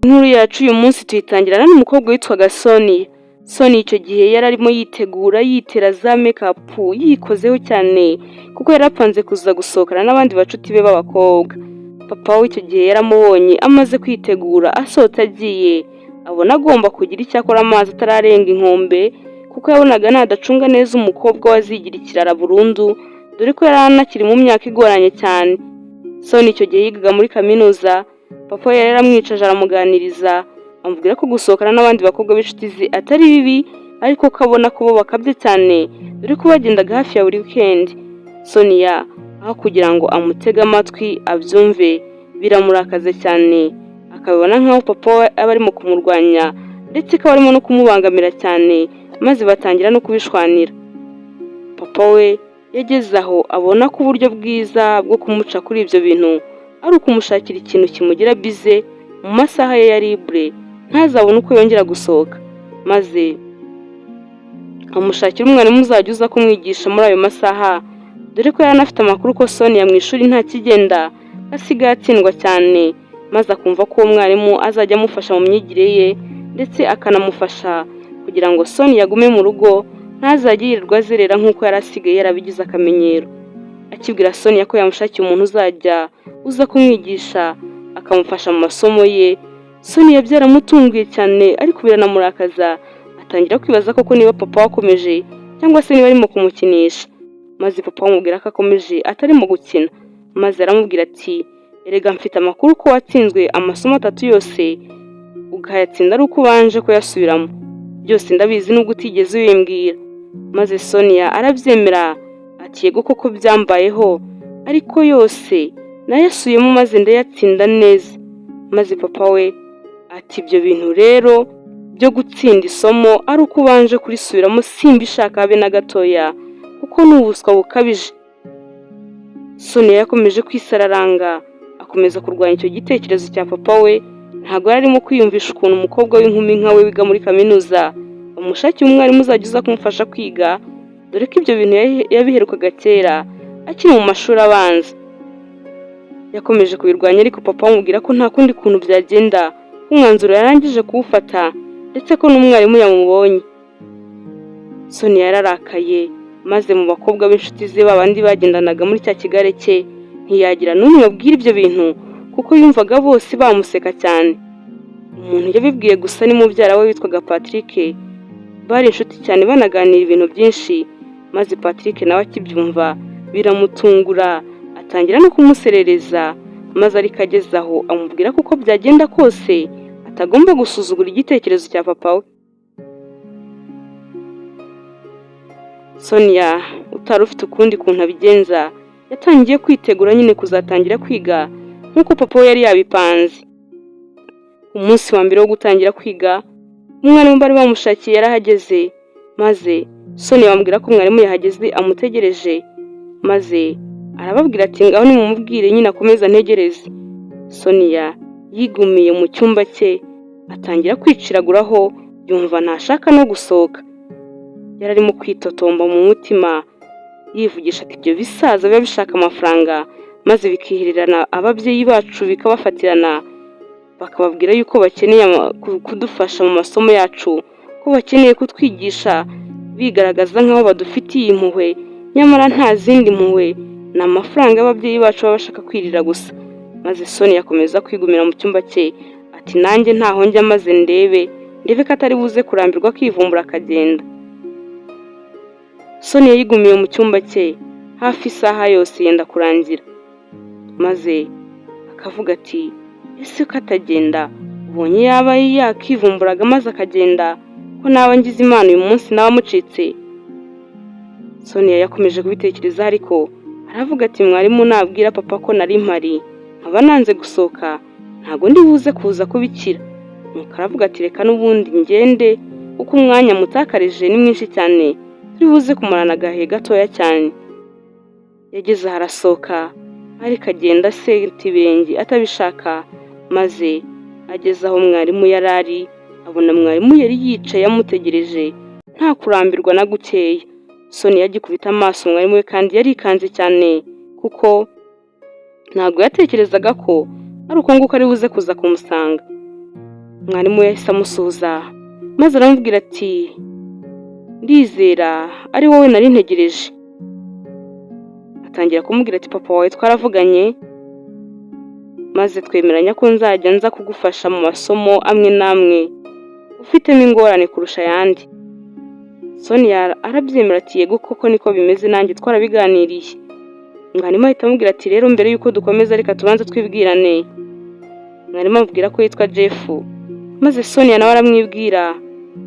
Inkuru yacu uyu munsi tuyitangirana n'umukobwa witwaga Sonia. Sonia icyo gihe yari arimo yitegura yitera za make-up yikozeho cyane kuko yari apanze kuza gusohokana n'abandi bacuti be b'abakobwa. Papa we icyo gihe yaramubonye amaze kwitegura asohotse agiye, abona agomba kugira icyo akora amazi atararenga inkombe kuko yabonaga nadacunga neza umukobwa we azigira ikirara burundu, dore ko yari anakiri mu myaka igoranye cyane. Sonia icyo gihe yigaga muri kaminuza. Papa yari yaramwicaje aramuganiriza, amubwira ko gusohokana n'abandi bakobwa b'inshuti ze atari bibi, ariko ko abona ko bo bakabye cyane, dore ko bagendaga hafi ya buri weekend. Sonia aho kugira ngo amutege amatwi abyumve, biramurakaze cyane, akabibona nk'aho papa we aba arimo kumurwanya ndetse ko arimo no kumubangamira cyane, maze batangira no kubishwanira. Papa we yageze aho abona ko uburyo bwiza bwo kumuca kuri ibyo bintu ari ukumushakira ikintu kimugira bize mu masaha ye ya libre, ntazabone uko yongera gusohoka, maze amushakira umwarimu uzajya uza kumwigisha muri ayo masaha, dore ko yari anafite amakuru ko Sonia mu ishuri nta kigenda, asigaye atsindwa cyane, maze akumva ko uwo mwarimu azajya amufasha mu myigire ye ndetse akanamufasha kugira ngo Sonia agume mu rugo, ntazajye yirirwa azerera nk'uko yari asigaye yarabigize akamenyero. Akibwira Sonia ko yamushakiye umuntu uzajya uza kumwigisha akamufasha mu masomo ye, Sonia byaramutunguye cyane ariko biranamurakaza, atangira kwibaza koko niba papa wakomeje cyangwa se niba arimo kumukinisha, maze papa amubwira ko akomeje atarimo gukina, maze aramubwira ati erega mfite amakuru ko watsinzwe amasomo 3 yose ukayatsinda ari uko ubanje kuyasubiramo, byose ndabizi nubwo utigeze ubimbwira. Maze Sonia arabyemera ati yego koko byambayeho, ariko yose nayasubiyemo maze ndayatsinda neza. Maze papa we ati ibyo bintu rero byo gutsinda isomo ari uko ubanje kurisubiramo simbishaka habe na gatoya kuko ni ubuswa bukabije. Sonia yakomeje kwisararanga, akomeza kurwanya icyo gitekerezo cya papa we, ntabwo yari arimo kwiyumvisha ukuntu umukobwa w'inkumi nka we wiga muri kaminuza bamushakiye umwarimu uzajya uza kumufasha kwiga, dore ko ibyo bintu yabiherukaga kera akiri mu mashuri abanza. Yakomeje kubirwanya ariko papa amubwira ko nta kundi kuntu byagenda, umwanzuro yarangije kuwufata ndetse ko n'umwarimu yamubonye. Sonia yararakaye, maze mu bakobwa b'inshuti ze babandi bagendanaga muri cya kigare cye ntiyagira n'umwe abwira ibyo bintu kuko yumvaga bose bamuseka cyane. Umuntu yabibwiye gusa ni mubyara we witwaga Patrick, bari inshuti cyane banaganira ibintu byinshi, maze Patrick nawe akibyumva biramutungura, atangira no kumuserereza, maze ariko ageze aho amubwira ko uko byagenda kose atagomba gusuzugura igitekerezo cya papa we. Sonia utari ufite ukundi kuntu abigenza, yatangiye kwitegura nyine kuzatangira kwiga nk'uko papa we yari yabipanze. Umunsi wa mbere wo gutangira kwiga, umwarimu bari bamushakiye yarahageze, maze Sonia bamubwira ko umwarimu yahageze amutegereje, maze arababwira ati ngaho nimumubwire nyine akomeza ntegereze. Sonia yigumiye mu cyumba cye, atangira kwiciraguraho, yumva ntashaka no gusohoka. Yari arimo kwitotomba mu mutima, yivugisha ati ibyo bisaza biba bishaka amafaranga, maze bikihirirana ababyeyi bacu bikabafatirana, bakababwira yuko bakeneye kudufasha mu masomo yacu, ko bakeneye kutwigisha, bigaragaza nk'aho badufitiye impuhwe, nyamara nta zindi mpuhwe, ni amafaranga y'ababyeyi bacu baba bashaka kwirira gusa. Maze Sonia akomeza kwigumira mu cyumba cye, ati nanjye ntaho njya maze ndebe ko atari buze kurambirwa akivumbura akagenda. Sonia yigumiye mu cyumba cye hafi isaha yose yenda kurangira, maze akavuga ati ese ko atagenda, ubonye yaba yakivumburaga maze akagenda, ko naba ngize imana uyu munsi naba mucitse. Sonia yakomeje kubitekereza ariko aravuga ati mwarimu nabwira papa ko nari mpari nkaba nanze gusohoka, ntago ndi buze kuza kubikira. Nuko aravuga ati reka n'ubundi ngende kuko umwanya mutakarije ni mwinshi cyane, turi buze kumarana agahe gatoya cyane. Yageze harasohoka ariko agenda aseta ibirenge atabishaka, maze ageze aho mwarimu yari ari, abona mwarimu yari yicaye amutegereje nta kurambirwa na gukeya. Sonia yagikubita amaso mwarimu we kandi yarikanze cyane kuko ntabwo yatekerezaga ko ari uko nguko ari buze kuza kumusanga. mwarimu yahise amusuhuza maze aramubwira ati ndizera ari wowe nari ntegereje. Atangira kumubwira ati papa wawe twaravuganye maze twemeranya ko nzajya nza kugufasha mu masomo amwe n'amwe ufitemo ingorane kurusha ayandi. Sonia arabyemera ati yego koko niko bimeze, nanjye twarabiganiriye. Mwarimu ahita amubwira ati rero mbere y'uko dukomeza reka tubanze twibwirane. Mwarimu amubwira ko yitwa Jeff maze Sonia nawe aramwibwira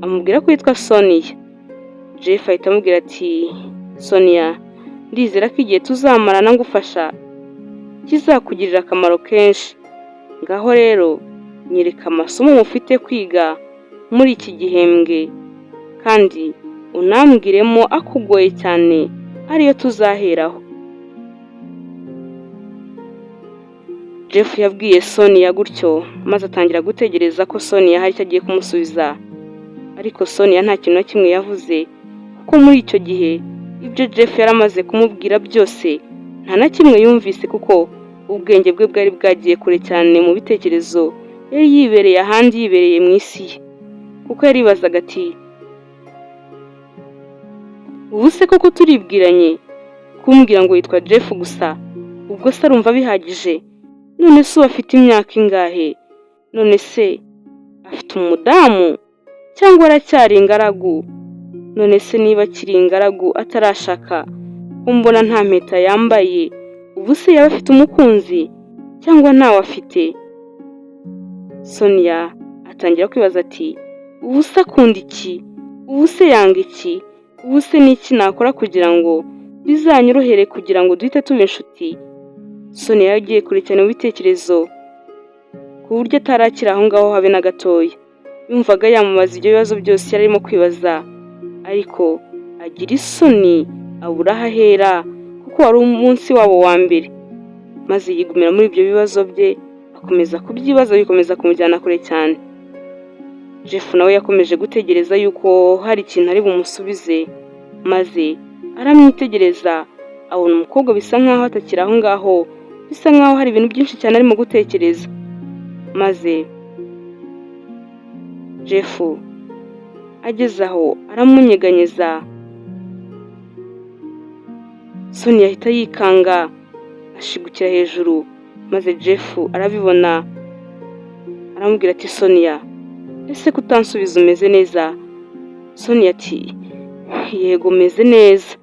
amubwira ko yitwa Sonia. Jeff ahita amubwira ati Sonia, ndizera ko igihe tuzamarana ngufasha kizakugirira akamaro kenshi. Ngaho rero nyereka amasomo mufite kwiga muri iki gihembwe kandi unambwiremo akugoye cyane ariyo tuzaheraho. Jeff yabwiye Sonia gutyo maze atangira gutegereza ko Sonia hari icyo agiye kumusubiza, ariko Sonia nta kintu na kimwe yavuze kuko muri icyo gihe ibyo Jeff yaramaze kumubwira byose nta na kimwe yumvise kuko ubwenge bwe bwari bwagiye kure cyane mu bitekerezo, yari yibereye ahandi, yibereye mu isi ye, kuko yaribazaga ati ubu se koko turibwiranye kumbwira ngo yitwa Jeff gusa, ubwo se arumva bihagije? None se afite imyaka ingahe? None se afite umudamu cyangwa aracyari ingaragu? None se niba akiri ingaragu atarashaka ko mbona nta mpeta yambaye, ubu se yaba afite umukunzi cyangwa ntawe afite? Sonia atangira kwibaza ati ubu se akunda iki? Ubu se yanga iki? Ubu se ni iki nakora kugira ngo bizanyorohere kugira ngo duhite tuba inshuti? Sonia yagiye kure cyane mu bitekerezo ku buryo atarakira aho ngaho habe na gatoya. Yumvaga yamubaza ibyo bibazo byose yari arimo kwibaza, ariko agira isoni abura aho ahera kuko wari umunsi wabo wa mbere, maze yigumira muri ibyo bibazo bye akomeza kubyibaza bikomeza kumujyana kure cyane. Jeff nawe yakomeje gutegereza yuko hari ikintu ari bumusubize, maze aramwitegereza abona umukobwa bisa nkaho atakiri aho ngaho, bisa nkaho hari ibintu byinshi cyane arimo gutekereza. Maze Jeff ageze aho aramunyeganyeza, Sonia ahita yikanga ashigukira hejuru, maze Jeff arabibona aramubwira ati Sonia, ese kutansubiza umeze neza? Sonia ati yego meze neza.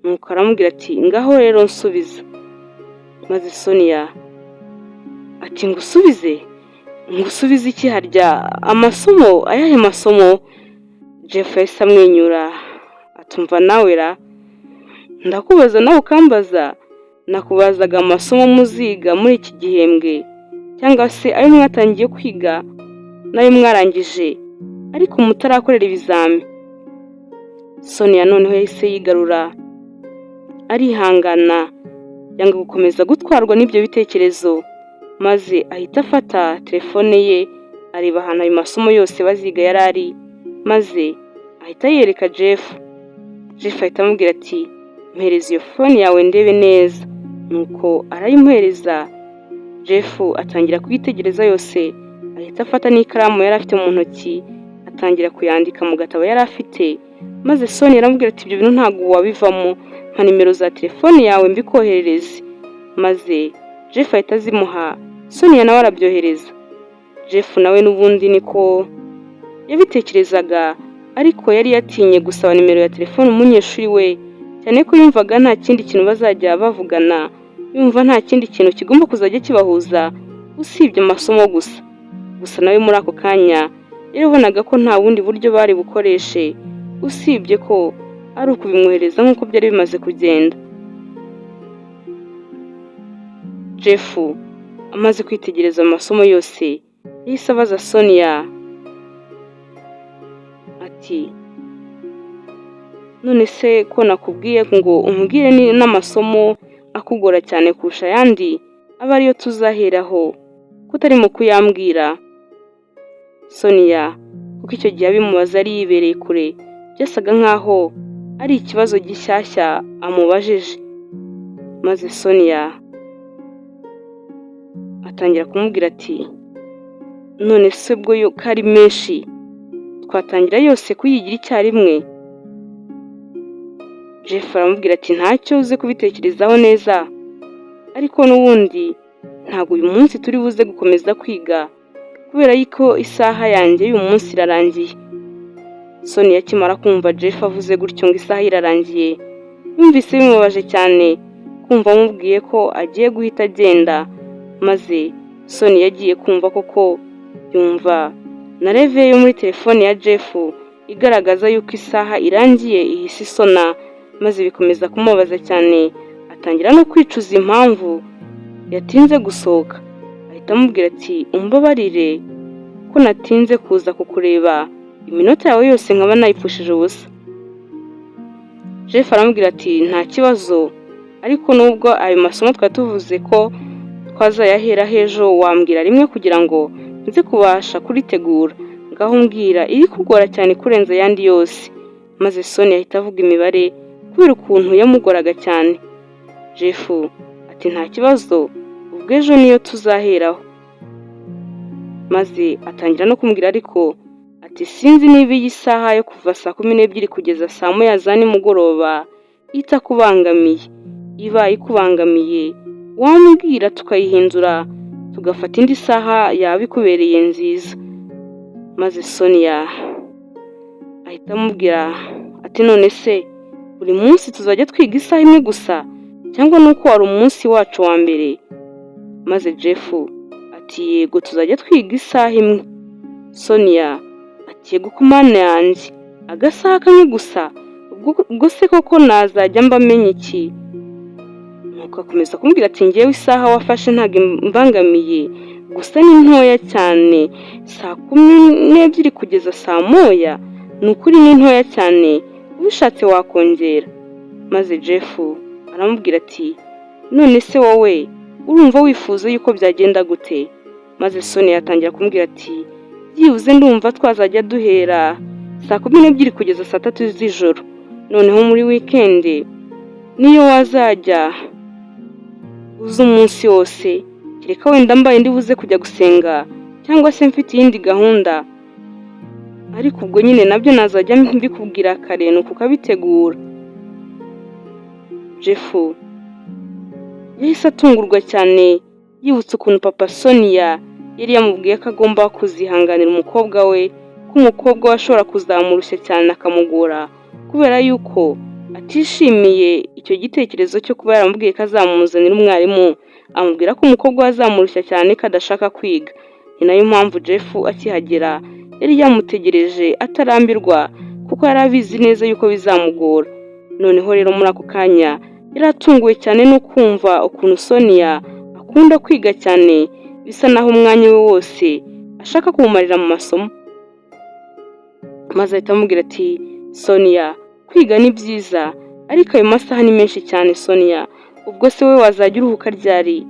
Nuko aramubwira ati ngaho rero nsubiza. Maze Sonia ati ngusubize? Ngusubize iki? Harya amasomo? Ayahe masomo? Jeff yahise amwenyura atumva nawe ra, ndakubaza nawe ukambaza? Nakubazaga amasomo muziga muri iki gihembwe cyangwa se ayo mwatangiye kwiga nayo mwarangije ariko mutarakorera ibizami? Sonia noneho yahise yigarura arihangana, yanga gukomeza gutwarwa n'ibyo bitekerezo, maze ahita afata telefone ye areba ahantu ayo masomo yose baziga yari ari, maze ahita yereka Jeff. Jeff ahita amubwira ati mpereza iyo fone yawe ndebe neza. Nuko arayimuhereza. Jeff atangira kuyitegereza yose, ahita afata n'ikaramu yari afite mu ntoki atangira kuyandika mu gatabo yari afite, maze Sonia aramubwira ati ibyo bintu ntabwo wabivamo, nka nimero za telefone yawe mbikoherereze. Maze Jeff ahita azimuha, Sonia nawe arabyohereza. Jeff nawe n'ubundi niko yabitekerezaga, ariko yari yatinye gusaba nimero ya telefone umunyeshuri we, cyane ko yumvaga nta kindi kintu bazajya bavugana, yumva nta kindi kintu kigomba kuzajya kibahuza usibye amasomo gusa. Gusa nawe muri ako kanya yarabonaga ko nta bundi buryo bari bukoreshe usibye ko ari ukubimwohereza nk'uko byari bimaze kugenda. Jeff amaze kwitegereza amasomo yose yahise abaza Sonia ati none se ko nakubwiye ngo umbwire n'amasomo akugora cyane kurusha ayandi aba ariyo tuzaheraho, kutarimo kuyambwira? Sonia kuko icyo gihe abimubaza ari yibereye kure, byasaga nkaho ari ikibazo gishyashya amubajije. Maze Sonia atangira kumubwira ati none se bwo yo kari menshi twatangira yose kuyigira icyarimwe? Jeff aramubwira ati ntacyo uze kubitekerezaho neza, ariko n'ubundi ntabwo uyu munsi turi buze gukomeza kwiga kubera yuko isaha yanjye y'uyu munsi irarangiye. Sonia akimara kumva Jeff avuze gutyo ngo isaha irarangiye, yumvise bimubaje cyane kumva amubwiye ko agiye guhita agenda, maze Sonia yagiye kumva koko yumva na reve yo muri telefone ya Jeff igaragaza yuko isaha irangiye ihise isona, maze bikomeza kumubaza cyane, atangira no kwicuza impamvu yatinze gusohoka. Ahita amubwira ati umbabarire ko natinze kuza kukureba, iminota yawe yose nkaba nayipfushije ubusa. Jeff aramubwira ati nta kibazo, ariko nubwo ayo masomo twari tuvuze ko twazayahera ejo, wambwira rimwe kugira ngo nze kubasha kuritegura, ngaho mbwira iri kugora cyane kurenza ayandi yose. Maze Sonia ahita avuga imibare kubera ukuntu yamugoraga cyane. Jeff ati nta kibazo, ubwo ejo niyo tuzaheraho. Maze atangira no kumbwira ariko ati sinzi niba iyi saha yo kuva saa 12 kugeza saa 1 za nimugoroba itakubangamiye. Ibaye ikubangamiye wambwira tukayihindura tugafata indi saha yaba ikubereye nziza. Maze Sonia ahita amubwira ati none se buri munsi tuzajya twiga isaha imwe gusa cyangwa nuko wari umunsi wacu wa mbere? Maze Jeff ati yego tuzajya twiga isaha imwe. Sonia ati yego ku mana yanjye, agasaha kamwe gusa, ubwo se koko nazajya mbamenye iki? Nuko akomeza kumbwira ati ngewe isaha wafashe ntabwo imbangamiye, gusa ni ntoya cyane, saa 12 kugeza saa 1 ni ukuri ni ntoya cyane, ubishatse wakongera. Maze Jeff aramubwira ati none se wowe urumva wifuza yuko byagenda gute? Maze Sonia atangira kumbwira ati byibuze ndumva twazajya duhera saa 12 kugeza saa 3 z'ijoro, noneho muri weekend niyo wazajya uza umunsi wose, kereka wenda mbaye ndi buze kujya gusenga cyangwa se mfite iyindi gahunda, ariko ubwo nyine nabyo nazajya mbikubwira kare nuko ukabitegura. Jeff yahise atungurwa cyane yibutse ukuntu papa Sonia yari yamubwiye ko agomba kuzihanganira umukobwa we, ko umukobwa we ashobora kuzamurushya cyane akamugora kubera yuko atishimiye icyo gitekerezo cyo kuba yaramubwiye ko azamuzanira umwarimu amubwira ko umukobwa we azamurushya cyane ko adashaka kwiga. Ni nayo mpamvu Jeff akihagera yari yamutegereje atarambirwa kuko yari abizi neza yuko bizamugora. Noneho rero muri ako kanya yari atunguwe cyane no kumva ukuntu Sonia akunda kwiga cyane, bisa naho umwanya we wose ashaka kuwumarira mu masomo. Maze ahita amubwira ati Sonia kwiga ni byiza, ariko ayo masaha ni menshi cyane. Sonia ubwo se we wazajya uruhuka ryari?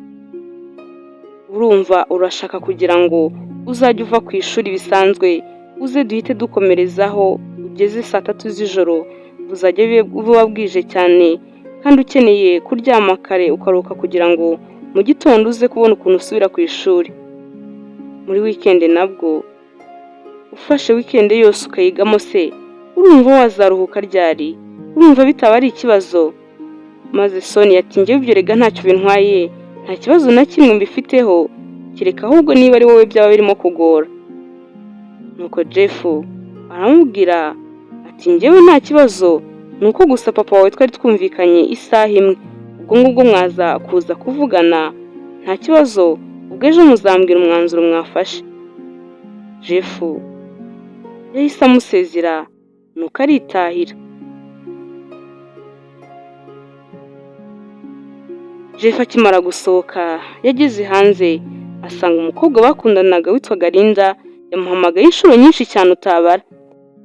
Urumva urashaka kugira ngo uzajya uva ku ishuri bisanzwe uze duhite dukomerezaho ugeze saa 3 z'ijoro, uzajya buba bwije cyane kandi ukeneye kuryama kare ukaruhuka kugira ngo mu gitondo uze kubona ukuntu usubira ku ishuri. Muri weekend nabwo ufashe weekend yose ukayigamo, se urumva wazaruhuka ryari? Urumva bitaba ari ikibazo? Maze Sonia ati njyewe ibyo rega ntacyo bintwaye, nta kibazo na kimwe mbifiteho, kereka ahubwo niba ari wowe byaba birimo kugora. Nuko Jeff aramubwira ati njyewe nta kibazo, nuko gusa papa wawe twari twumvikanye isaha imwe, ubwo ngubwo mwaza kuza kuvugana nta kibazo, ubwo ejo muzambwira umwanzuro mwafashe. Jeff yahise amusezera nuko aritahira. Jeff akimara gusohoka yageze hanze asanga umukobwa bakundanaga witwaga Linda yamuhamagaye inshuro nyinshi cyane utabara.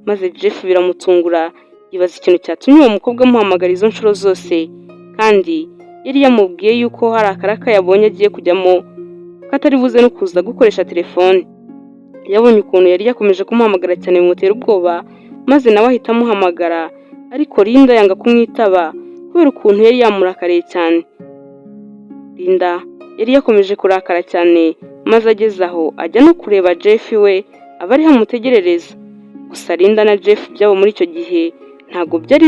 Maze Jeff biramutungura, yibaza ikintu cyatumye uwo mukobwa amuhamagara izo nshuro zose, kandi yari yamubwiye yuko hari akaraka yabonye agiye kujyamo katari buze no kuza gukoresha telefone. Yabonye ukuntu yari yakomeje kumuhamagara cyane bimutera ubwoba, maze nawe ahita amuhamagara, ariko Linda yanga kumwitaba kubera ukuntu yari yamurakariye cyane. Linda yari yakomeje kurakara cyane, maze ageze aho ajya no kureba Jeff we aba ariho amutegerereza. Gusa Linda na Jeff byabo muri icyo gihe ntabwo byari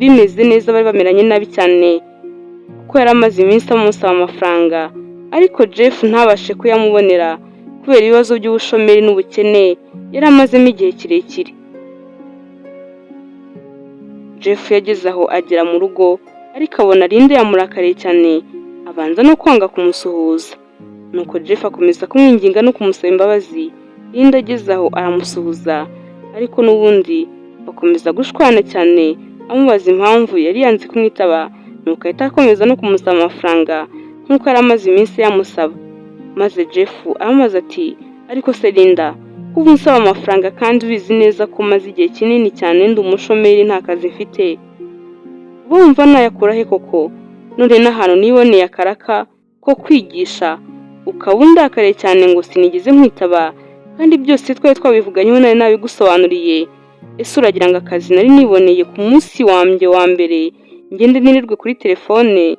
bimeze neza, bari bameranye nabi cyane kuko yari amaze iminsi amusaba amafaranga, ariko Jeff ntabashe kuyamubonera kubera ibibazo by'ubushomeri n'ubukene yari amazemo igihe kirekire. Jeff yageze aho agera mu rugo, ariko abona Linda yamurakariye cyane, abanza no kwanga kumusuhuza. Nuko Jeff akomeza kumwinginga no kumusaba imbabazi. Linda ageze aho aramusuhuza, ariko n'ubundi bakomeza gushwana cyane, amubaza impamvu yari yanze kumwitaba. Nuko ahita akomeza no kumusaba amafaranga nk'uko yari amaze iminsi yamusaba. Maze Jeff aramubaza ati, ariko se Linda, kuba unsaba amafaranga kandi ubizi neza ko maze igihe kinini cyane ndi umushomeri nta kazi mfite, bumva nayakura he koko? None n'ahantu niboneye akaraka ko kwigisha ukaba undakariye cyane ngo sinigeze nkwitaba, kandi byose twari twabivuganyeho nari nabigusobanuriye. Ese uragira ngo akazi nari niboneye ku munsi wanjye wa mbere ngende nirirwe kuri telefone,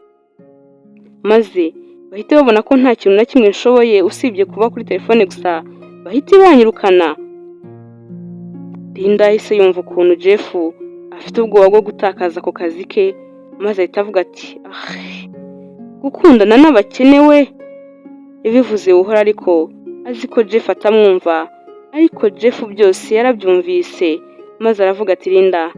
maze bahite babona ko nta kintu na kimwe nshoboye usibye kuba kuri telefone gusa, bahite banyirukana? Linda yahise yumva ukuntu Jeff afite ubwoba bwo gutakaza ako kazi ke, maze ahita avuga ati, gukundana n'abakene we? Yabivuze buhora ariko azi ko Jeff atamwumva, ariko Jeff byose yarabyumvise, maze aravuga ati, Linda,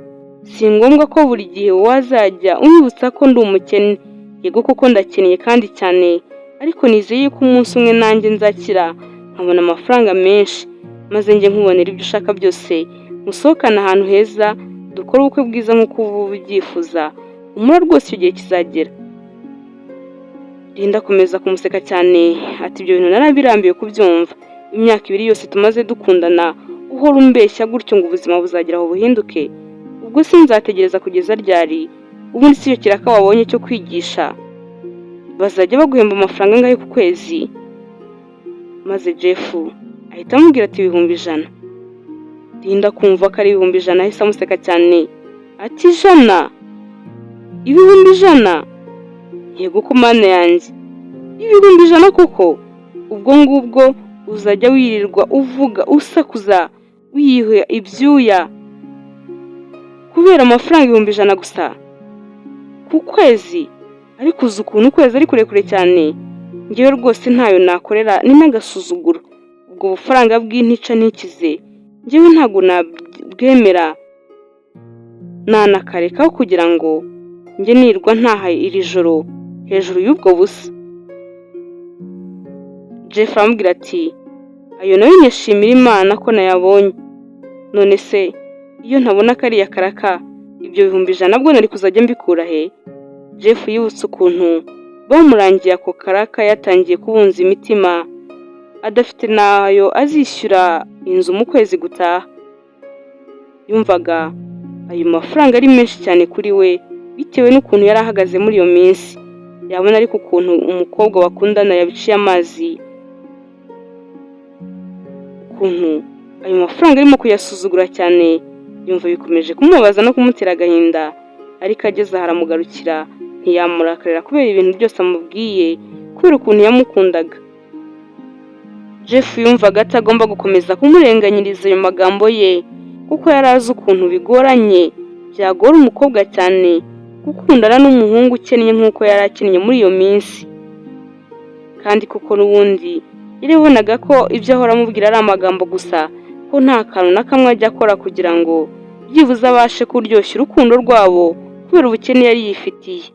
si ngombwa ko buri gihe wazajya unyibutsa ko ndi umukene. Yego koko ndakeneye kandi cyane, ariko nizeye ko umunsi umwe nanjye nzakira nkabona amafaranga menshi, maze njye nkubonera ibyo ushaka byose, musohokane ahantu heza, dukore ubukwe bwiza nk'uko uba ubyifuza. Umura rwose icyo gihe kizagera. Linda akomeza kumuseka cyane ati, ibyo bintu narabirambiwe kubyumva. Imyaka 2 yose tumaze dukundana, uhora umbeshya gutyo ngo ubuzima buzagira aho buhinduke. Ubwo sinzategereza kugeza ryari? Ubundi si cyo kiraka wabonye cyo kwigisha, bazajya baguhemba amafaranga angahe ku kwezi? Maze Jeff ahita amubwira ati, 100,000. Linda kumva ko ari 100,000 ahise amuseka cyane ati, 100? 100,000? Yego ko mana yanjye, 100,000 koko? Ubwo ngubwo uzajya wirirwa uvuga usakuza wiyihe ibyuya kubera amafaranga 100,000 gusa ku kwezi? Ariko uzi ukuntu ukwezi ari kurekure cyane, ngewe rwose ntayo nakorera ni n'agasuzuguro. Ubwo bufaranga bw'intica ntikize ngewe ntago nabwemera, nanakarekaho kugira ngo njye nirwa ntahaye iri joro hejuru y'ubwo busa. Jeff aramubwira ati, ayo nayo nyashimira Imana ko nayabonye. None se iyo ntabona kariya karaka, ibyo 100,000 nabwo nari kuzajya mbikura he? Jeff yibutse ukuntu bamurangiye ako karaka yatangiye kubunza imitima, adafite nayo azishyura inzu mu kwezi gutaha. Yumvaga ayo mafaranga ari menshi cyane kuri we bitewe n'ukuntu yari ahagaze muri iyo minsi. Yabona ariko ukuntu umukobwa bakundana yabiciye amazi, ukuntu ayo mafaranga arimo kuyasuzugura cyane, yumva bikomeje kumubabaza no kumutera agahinda. Ariko ageze haramugarukira, ntiyamurakarira kubera ibintu byose amubwiye, kubera ukuntu yamukundaga. Jeff yumvaga atagomba gukomeza kumurenganyiriza ayo magambo ye, kuko yari azi ukuntu bigoranye, byagora umukobwa cyane gukundana n'umuhungu ukennye nk'uko yari akennye muri iyo minsi. Kandi kuko n'ubundi yaribonaga ko ibyo ahora amubwira ari amagambo gusa, ko nta kantu na kamwe ajya akora kugira ngo byibuze abashe kuryoshya urukundo rwabo kubera ubukene yari yifitiye.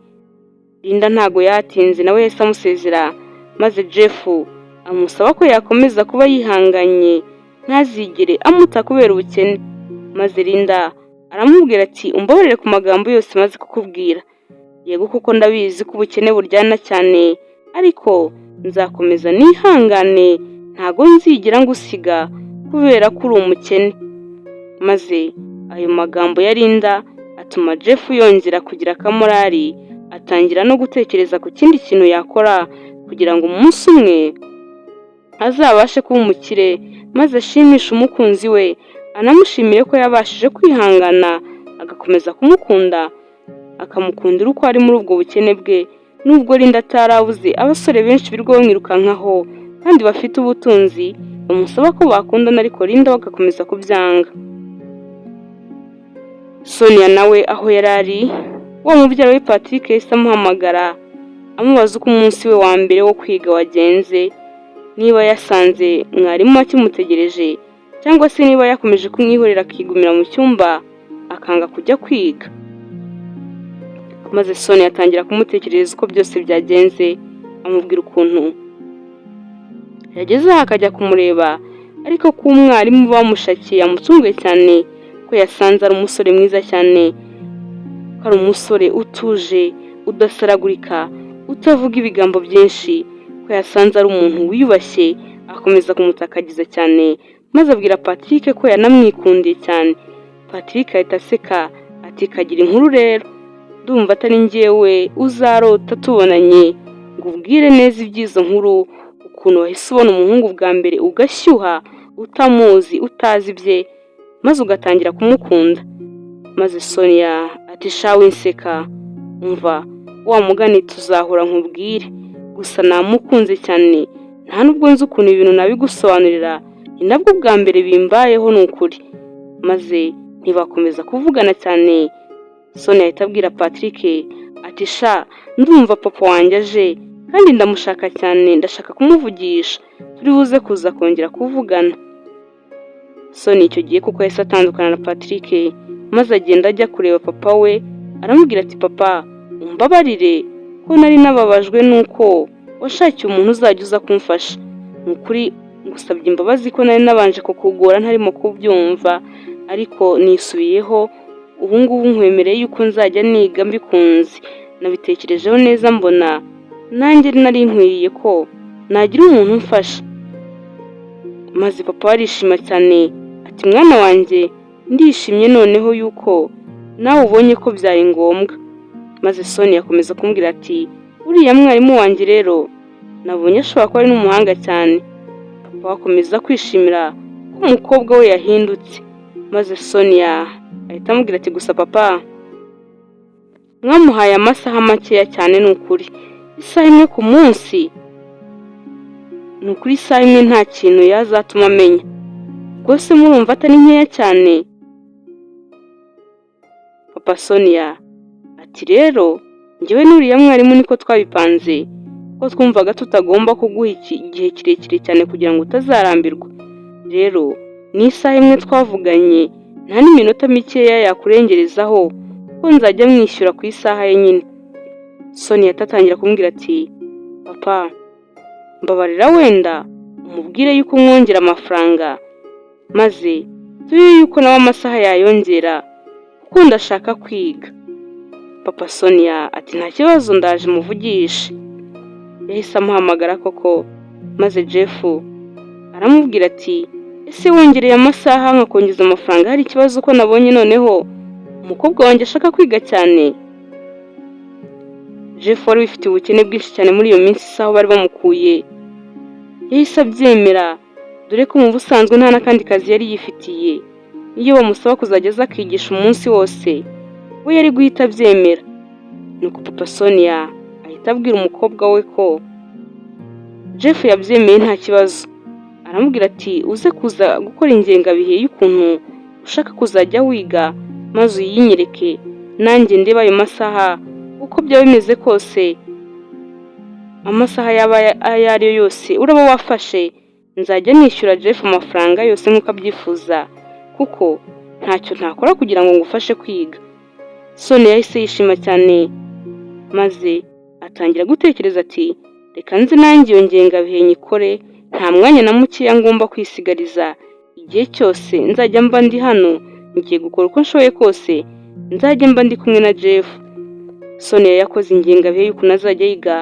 Linda ntago yatinze, nawe yahise amusezera, maze Jeff amusaba ko yakomeza kuba yihanganye ntazigere amuta kubera ubukene. Maze Linda aramubwira ati, umbabarire ku magambo yose maze kukubwira. Yego kuko ndabizi ko ubukene buryana cyane, ariko nzakomeza nihangane, ntago nzigera ngusiga kubera ko uri umukene. Maze ayo magambo ya Linda atuma Jeff yongera kugira akamorari, atangira no gutekereza ku kindi kintu yakora kugira ngo umunsi umwe azabashe kuba umukire, maze ashimishe umukunzi we, anamushimire ko yabashije kwihangana agakomeza kumukunda, akamukundira uko ari muri ubwo bukene bwe, Nubwo Linda atarabuze abasore benshi birirwa bamwirukankaho kandi bafite ubutunzi bamusaba ko bakundana, ariko Linda bagakomeza kubyanga. Sonia nawe aho yari ari, wa mubyara we Patrick yahise amuhamagara amubaza uko umunsi we wa mbere wo kwiga wagenze, niba yasanze mwarimu akimutegereje cyangwa se niba yakomeje kumwihorera akigumira mu cyumba akanga kujya kwiga. Maze Sonia atangira kumutekerereza uko byose byagenze, amubwira ukuntu yageze aho akajya kumureba, ariko ko umwarimu bamushakiye amutunguye cyane, ko yasanze ari umusore mwiza cyane, ko ari umusore utuje, udasaragurika, utavuga ibigambo byinshi, ko yasanze ari umuntu wiyubashye. Akomeza kumutakagiza cyane, maze abwira Patrick ko yanamwikundiye cyane. Patrick ahita aseka ati, kagira inkuru rero, ndumva atari njyewe uzarota tubonanye ngo ubwire neza iby'izo nkuru, ukuntu wahise ubona umuhungu bwa mbere ugashyuha utamuzi utazi ibye maze ugatangira kumukunda. Maze Sonia ati, sha winseka, umva wa mugani tuzahora nkubwire, gusa namukunze cyane, nta nubwo nzi ukuntu ibintu nabigusobanurira, ni nabwo bwa mbere bimbayeho ni ukuri. Maze ntibakomeza kuvugana cyane. Sonia ahita abwira Patrick ati, sha ndumva papa wanjye aje kandi ndamushaka cyane, ndashaka kumuvugisha, turi buze kuza kongera kuvugana. Sonia icyo gihe kuko yahise atandukana na Patrick, maze agenda ajya kureba papa we, aramubwira ati, papa umbabarire ko nari nababajwe nuko washakiye umuntu uzajya uza kumfasha, ni ukuri ngusabye imbabazi ko nari nabanje kukugora ntarimo kubyumva, ariko nisubiyeho ubu ngubu nkwemereye yuko nzajya niga mbikunze. Nabitekerejeho neza mbona nanjye nari nkwiriye ko nagira umuntu umfasha. Maze papa arishima cyane ati, mwana wanjye ndishimye noneho yuko nawe ubonye ko byari ngombwa. Maze Sonia akomeza kumbwira ati, uriya mwarimu wanjye rero nabonye ashobora kuba ari n'umuhanga cyane. Papa akomeza kwishimira ko umukobwa we yahindutse. Maze Sonia ahita amubwira ati, gusa papa mwamuhaye amasaha makeya cyane, ni ukuri isaha imwe ku munsi, ni ukuri isaha imwe nta kintu yazatuma amenya, rwose murumva atari nkeya cyane? Papa Sonia ati, rero njyewe n'uriya mwarimu niko twabipanze, ko twumvaga tutagomba kuguha igihe kirekire cyane kugira ngo utazarambirwa. Rero ni isaha imwe twavuganye, nta n'iminota mikeya yakurengerezaho, ko nzajya mwishyura ku isaha ye nyine. Sonia atatangira kumbwira ati, papa mbabarira wenda umubwire yuko mwongera amafaranga, maze tuye yuko nawe amasaha yayongera kuko ndashaka kwiga. Papa Sonia ati, nta kibazo ndaje muvugishe. Yahise amuhamagara koko, maze Jeff aramubwira ati, ese wongereye amasaha nkakongeza amafaranga hari ikibazo ko nabonye noneho umukobwa wanjye ashaka kwiga cyane? Jeff wari wifitiye ubukene bwinshi cyane muri iyo minsi isaho bari bamukuye, yahise abyemera, dore ko mu busanzwe nta n'akandi kazi yari yifitiye. Iyo bamusaba kuzajya aza akigisha umunsi wose, we yari guhita abyemera. Nuko Papa Sonia ahita abwira umukobwa we ko Jeff yabyemeye nta kibazo. Aramubwira ati, uze kuza gukora ingengabihe y'ukuntu ushaka kuzajya wiga, maze uyinyereke nanjye ndeba ayo masaha uko byaba bimeze kose. Amasaha yaba ayo ari yo yose uraba wafashe, nzajya nishyura Jeff amafaranga yose nk'uko abyifuza, kuko ntacyo ntakora kugira ngo ngufashe kwiga. Sonia yahise yishima cyane, maze atangira gutekereza ati, reka nzi nanjye iyo ngengabihe nyikore, nta mwanya na mukeya ngomba kwisigariza. Igihe cyose nzajya mba ndi hano, ngiye gukora uko nshoboye kose, nzajya mba ndi kumwe na Jeff. Sonia yakoze ingengabihe y'ukuntu azajya yiga,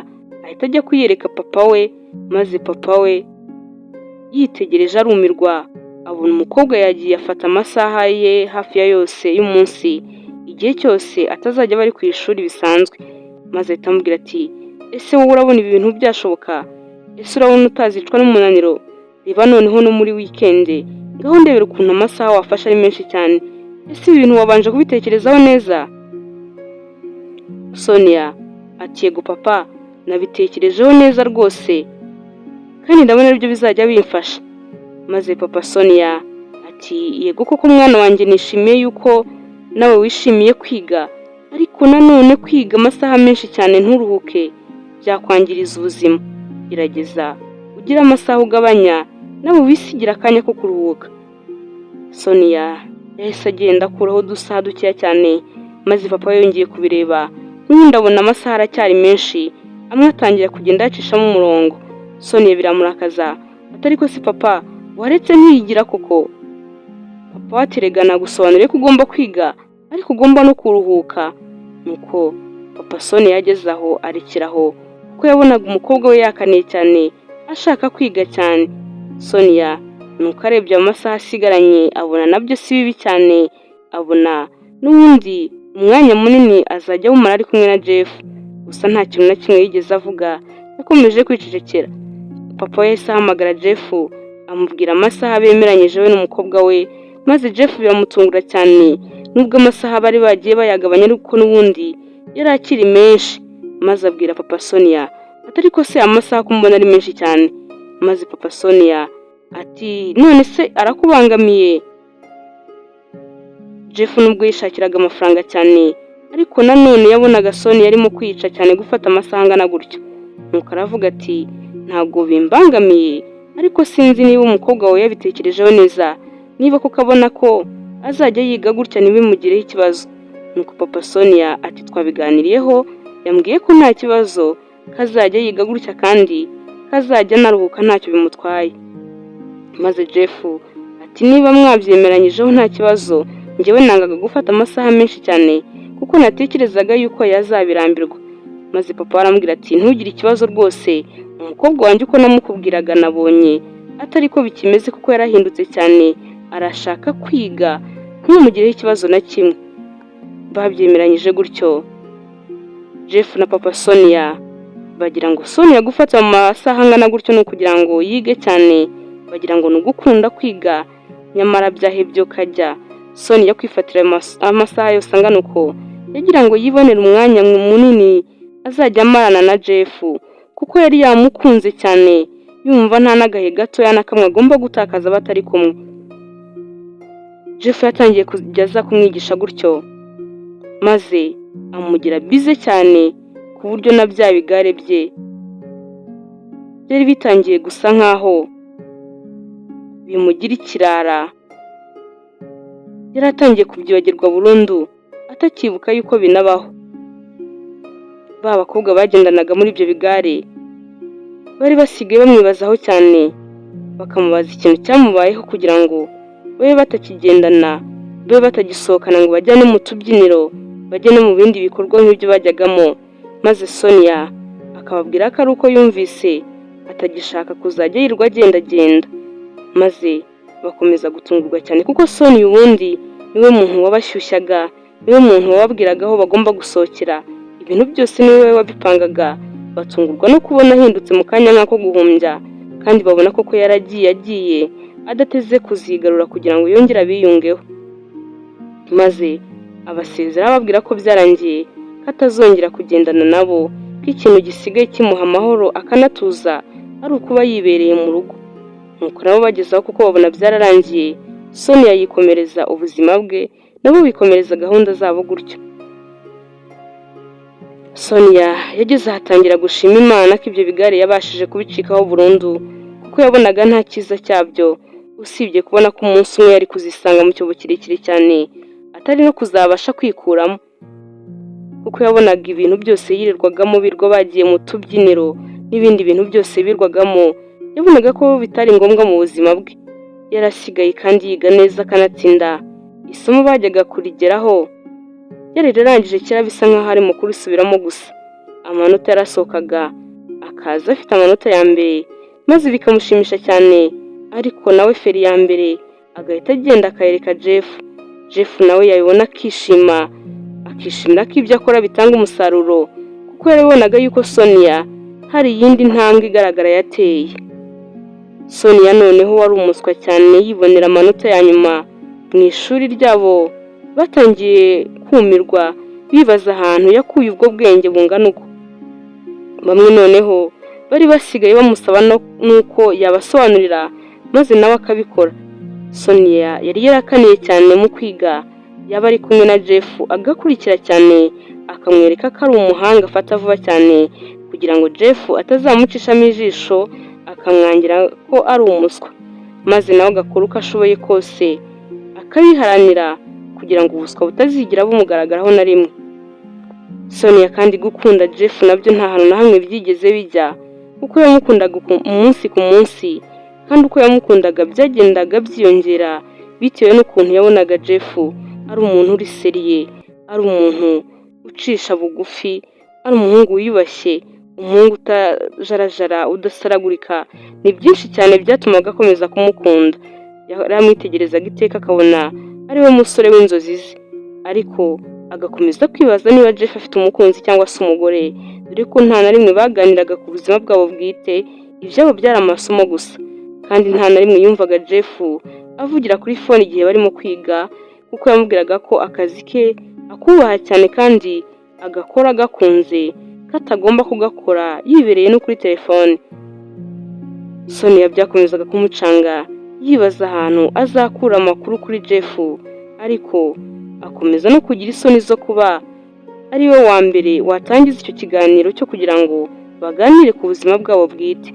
ahita ajya kuyereka papa we, maze papa we yitegereje arumirwa, abona umukobwa yagiye afata amasaha ye hafi ya yose y'umunsi, igihe cyose atazajya bari ku ishuri bisanzwe. Maze ahita amubwira ati, ese wowe urabona ibi bintu byashoboka? Ese urabona utazicwa n'umunaniro? Reba noneho no muri weekend, ngaho ndebera ukuntu amasaha wafashe ari menshi cyane. Ese ibi bintu wabanje kubitekerezaho neza? Sonia ati yego papa, nabitekerejeho neza rwose kandi ndabona aribyo bizajya bimfasha. Maze papa Sonia ati yego koko mwana wanjye, nishimiye yuko nawe wishimiye kwiga, ariko nanone kwiga amasaha menshi cyane nturuhuke byakwangiriza ubuzima. Gerageza ugire amasaha ugabanya, nawe wisigira akanya ko kuruhuka. Sonia yahise agenda akuraho udusaha dukeya cyane, maze papa we yongeye kubireba n'ubundi abona amasaha aracyari menshi, amwe atangira kugenda yacishamo umurongo. Sonia biramurakaza ati ariko si papa, waretse ntiyigira koko? Papa waterega nagusobanuriye ko ugomba kwiga ariko ugomba no kuruhuka. Nuko papa Sonia yageze aho arekeraho kuko yabonaga umukobwa we yakaniye cyane ashaka kwiga cyane. Sonia nuko arebye amasaha asigaranye abona nabyo si bibi cyane, abona n'ubundi umwanya munini azajya awumara ari kumwe na Jeff. Gusa nta kintu na kimwe yigeze avuga, yakomeje kwicecekera. Papa we yahise ahamagara Jeff amubwira amasaha bemeranyije we n'umukobwa we, maze Jeff biramutungura cyane nubwo amasaha bari bagiye bayagabanya ariko n'ubundi yari akiri menshi. Maze abwira papa Sonia ati ariko se amasaha ko mbona ari menshi cyane? Maze papa Sonia ati none se arakubangamiye? Jeff nubwo yishakiraga amafaranga cyane ariko nanone yabonaga Sonia arimo kwica cyane gufata amasaha angana gutyo. Nuko aravuga ati ntabwo bimbangamiye, ariko sinzi niba umukobwa we yabitekerejeho neza, niba kuko abona ko azajya yiga gutya ntibimugireho ikibazo. Nuko papa Sonia ati twabiganiriyeho, yambwiye ko nta kibazo, kazajya yiga gutya kandi kazajya naruhuka ntacyo bimutwaye. Maze Jeff ati niba mwabyemeranyijeho nta kibazo, njyewe nangaga gufata amasaha menshi cyane kuko natekerezaga yuko yazabirambirwa. Maze papa arambwira ati ntugire ikibazo rwose, umukobwa wanjye uko namukubwiraga nabonye atari ko bikimeze kuko yarahindutse cyane, arashaka kwiga, ntumugireho ikibazo na kimwe. Babyemeranyije gutyo. Jeff na papa Sonia bagira ngo Sonia gufata mu masaha angana gutyo no kugira ngo yige cyane, bagira ngo nugukunda kwiga, nyamara byahebye kajya. Sonia kwifatira amasaha yose angana uko yagira ngo yibonere umwanya munini azajya amarana na Jeff, kuko yari yamukunze cyane yumva nta n'agahe gato yanakamwe agomba gutakaza batari kumwe. Jeff yatangiye kujya kumwigisha gutyo, maze amugira bize cyane ku buryo na bya bigare bye byari bitangiye gusa nkaho bimugira ikirara. Yari atangiye kubyibagirwa burundu, atakibuka yuko binabaho. Ba bakobwa bagendanaga muri ibyo bigare bari basigaye bamwibazaho cyane, bakamubaza ikintu cyamubayeho kugira ngo babe batakigendana, babe batagisohokana ngo bajyane mu tubyiniro, bajye no mu bindi bikorwa nk'ibyo bajyagamo. Maze Sonia akababwira ko ari uko yumvise atagishaka kuzajya yirirwa agendagenda. Maze bakomeza gutungurwa cyane kuko Sonia ubundi niwe muntu wabashyushyaga, niwe muntu wababwiraga aho bagomba gusohokera, ibintu byose niwe wabipangaga. Batungurwa no kubona ahindutse mu kanya nk'ako guhumbya, kandi babona koko yaragiye adateze kuzigarura kugira ngo yongere abiyungeho. Maze abasezera ababwira ko byarangiye, ko atazongera kugendana nabo, ko ikintu gisigaye kimuha amahoro akanatuza ari ukuba yibereye mu rugo. Nuko nabo bagezaho kuko babona byararangiye, Sonia yikomereza ubuzima bwe, nabo bikomereza gahunda zabo gutyo. Sonia yageze ahatangira gushima Imana ko ibyo bigare yabashije kubicikaho burundu, kuko yabonaga nta cyiza cyabyo usibye kubona ko umunsi umwe yari kuzisanga mu cyobo kirekire cyane atari no kuzabasha kwikuramo, kuko yabonaga ibintu byose yirirwagamo birwa bagiye mu tubyiniro n'ibindi bintu byose birwagamo, yabonaga ko bitari ngombwa mu buzima bwe. Yarasigaye kandi yiga neza akanatsinda isomo bajyaga kurigeraho. Yari yararangije kera bisa nkaho ari mu kurisubiramo gusa. Amanota yarasohokaga akaza afite amanota ya mbere, maze bikamushimisha cyane, ariko nawe feri ya mbere agahita agenda akayereka Jeff. Jeff nawe yabibona akishima, akishimira ko ibyo akora bitanga umusaruro, kuko yarabonaga yuko Sonia hari iyindi ntambwe igaragara yateye. Sonia noneho wari umuswa cyane yibonera amanota ya nyuma mu ishuri ryabo, batangiye kumirwa bibaza ahantu yakuye ubwo bwenge bungana uko. Bamwe noneho bari basigaye bamusaba nuko yabasobanurira maze nawe akabikora. Sonia yari yarakaniye cyane mu kwiga, yaba ari kumwe na Jeff agakurikira cyane akamwereka ko ari umuhanga afata vuba cyane kugira ngo Jeff atazamucishamo ijisho akamwangira ko ari umuswa, maze nawe agakora uko ashoboye kose akabiharanira kugira ngo ubuswa butazigira bumugaragaraho na rimwe. Sonia kandi gukunda Jeff nabyo nta hantu na hamwe byigeze bijya, kuko yamukundaga umunsi ku munsi, kandi uko yamukundaga byagendaga byiyongera bitewe n'ukuntu yabonaga Jeff ari umuntu uri seriye, ari umuntu ucisha bugufi, ari umuhungu wiyubashye, umuhungu utajarajara udasaragurika. Ni byinshi cyane byatumaga akomeza kumukunda. Yaramwitegerezaga iteka akabona ari we musore w'inzozi ze, ariko agakomeza kwibaza niba Jeff afite umukunzi cyangwa se umugore, dore ko nta na rimwe baganiraga ku buzima bwabo bwite, ibyabo byari amasomo gusa. Kandi nta na rimwe yumvaga Jeff avugira kuri fone igihe barimo kwiga, kuko yamubwiraga ko akazi ke akubaha cyane kandi agakora agakunze, katagomba kugakora yibereye no kuri telefone. Sonia byakomezaga kumucanga, yibaza ahantu azakura amakuru kuri Jeff, ariko akomeza no kugira isoni zo kuba ari we wa mbere watangiza icyo kiganiro cyo kugira ngo baganire ku buzima bwabo bwite.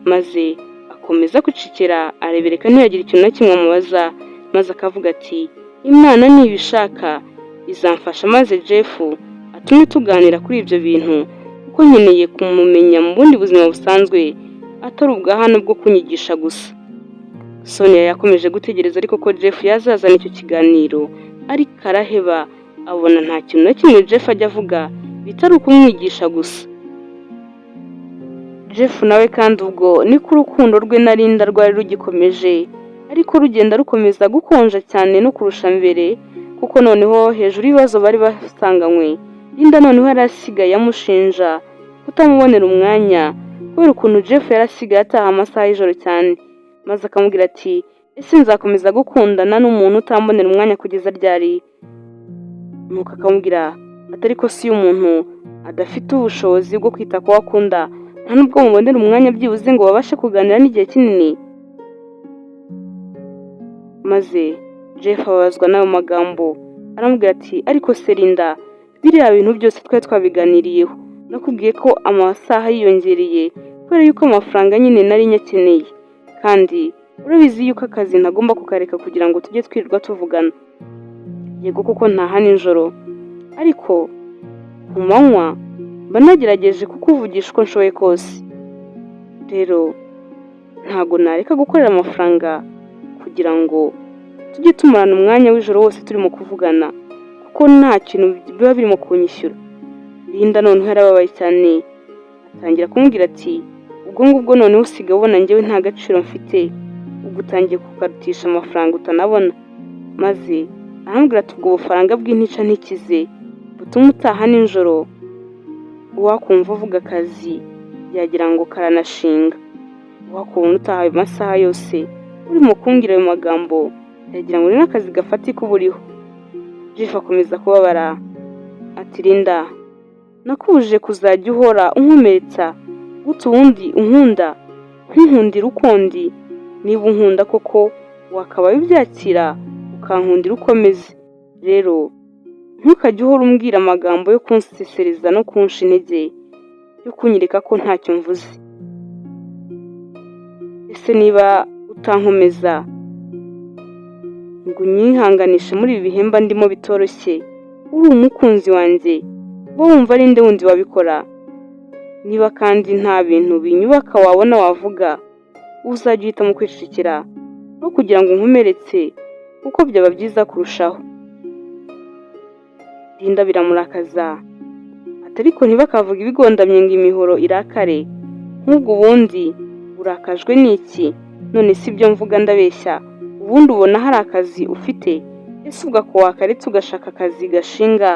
Maze akomeza gucecekera arebereka ntiyagira ikintu na kimwe amubaza, maze akavuga ati Imana nibishaka izamfasha maze Jeff atume tuganira kuri ibyo bintu, kuko nkeneye kumumenya mu bundi buzima busanzwe atari ubwa hano bwo kunyigisha gusa. Sonia yakomeje gutegereza ariko ko Jeff yazazana icyo kiganiro, ariko araheba abona nta kintu na kimwe Jeff ajya avuga bitari ukumwigisha gusa. Jeff nawe kandi ubwo niko urukundo rwe na Linda rwari rugikomeje, ariko rugenda rukomeza gukonja cyane no kurusha mbere, kuko noneho hejuru y'ibibazo bari basanganywe, Linda noneho yarasigaye amushinja kutamubonera umwanya kubera ukuntu Jeff yarasigaye ataha amasaha y'ijoro cyane, maze akamubwira ati ese nzakomeza gukundana n'umuntu utambonera umwanya kugeza ryari? Nuko akamubwira atari ko si umuntu adafite ubushobozi bwo kwita ku wakunda, nta nubwo mubonera umwanya byibuze ngo babashe kuganira n'igihe kinini. Maze Jeff ababazwa n'ayo magambo, aramubwira ati ariko se Linda, biriya bintu byose twari twabiganiriyeho, nakubwiye ko amasaha yiyongereye kubera yuko amafaranga nyine nari nyakeneye, kandi urabizi yuko akazi ntagomba kukareka kugira ngo tujye twirirwa tuvugana. Yego kuko ntaha nijoro, ariko ku manywa mba nagerageje kukuvugisha uko nshoboye kose. Rero ntago nareka gukorera amafaranga kugira ngo tujye tumarana umwanya w'ijoro wose turimo kuvugana, kuko nta kintu biba birimo kunyishyura. Linda noneho yarababaye cyane, atangira kumubwira ati ubwo ngubwo noneho usigaye ubona njyewe nta gaciro mfite, ubwo utangiye kukarutisha amafaranga utanabona. Maze arambwira ati ubwo bufaranga bw'intica ntikize butuma utaha nijoro, uwakumva uvuga akazi yagira ngo karanashinga, uwakubona utaha ayo masaha yose urimo kumbwira ayo magambo yagira ngo ni n'akazi gafatika uba uriho. Jeff akomeza kubabara ati Linda, nakubujije kuzajya uhora unkomeretsa gute ubundi unkunda nkunkundira ukundi? Niba unkunda koko wakabaye ubyakira ukankundira ukomeze. Rero ntukajye uhora umbwira amagambo yo kunsesereza no kunsha intege, yo kunyereka ko ntacyo mvuze. Ese niba utankomeza ngo unyihanganishe muri ibi bihemba ndimo bitoroshye, uri umukunzi wanjye, bo wumva ari nde wundi wabikora? Niba kandi nta bintu binyubaka wabona wavuga, uzajya uhita mu kwicecekera aho kugira ngo unkomeretse, kuko byaba byiza kurushaho. Linda biramurakaza ati ariko ntibakavuga ibigondamye ngo imihoro irakare, nk'ubwo ubundi urakajwe n'iki? None si byo mvuga ndabeshya? Ubundi ubona hari akazi ufite? Ese ubwo ko wakaretse ugashaka akazi gashinga,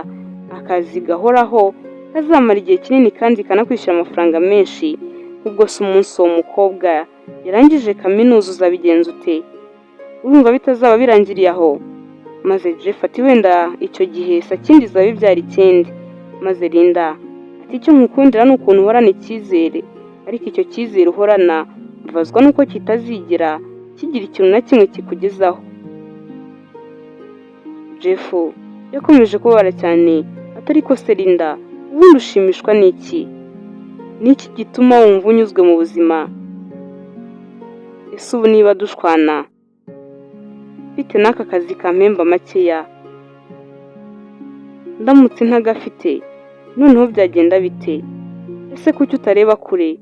akazi gahoraho kazamara igihe kinini kandi kanakwishyura amafaranga menshi? Ubwo se umunsi uwo mukobwa yarangije kaminuza uzabigenza ute? Urumva bitazaba birangiriye aho? Maze Jeff ati wenda icyo gihe sakindi izaba ibyara ikindi. Maze Linda ati icyo nkukundira ni ukuntu uhorana icyizere, ariko icyo cyizere uhorana mbabazwa nuko kitazigera kigira ikintu na kimwe kikugezaho. Jeff yakomeje kubabara cyane atari ko se Linda, ubundi ushimishwa n'iki? Ni iki gituma wumva unyuzwe mu buzima? Ese ubu niba dushwana bite n'aka kazi kampemba makeya, ndamutse ntagafite noneho byagenda bite? Ese kuki utareba kure?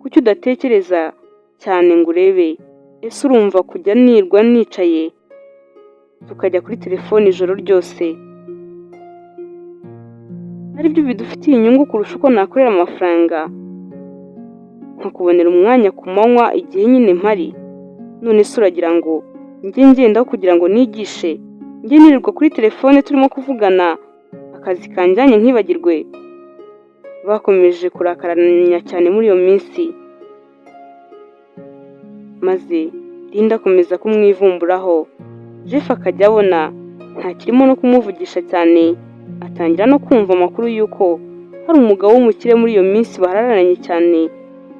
Kuki udatekereza cyane ngo urebe? Ese urumva kujya nirwa nicaye tukajya kuri telefone ijoro ryose aribyo bidufitiye inyungu kurusha uko nakorera amafaranga nkakubonera umwanya ku manywa igihe nyine mpari? None se uragira ngo njye ngendaho kugira ngo nigishe, njye nirirwa kuri telefone turimo kuvugana akazi kanjyanye nkibagirwe? Bakomeje kurakaranya cyane muri iyo minsi, maze Linda akomeza kumwivumburaho. Jeff akajya abona ntakirimo no kumuvugisha cyane, atangira no kumva amakuru y'uko hari umugabo w'umukire muri iyo minsi bahararanye cyane,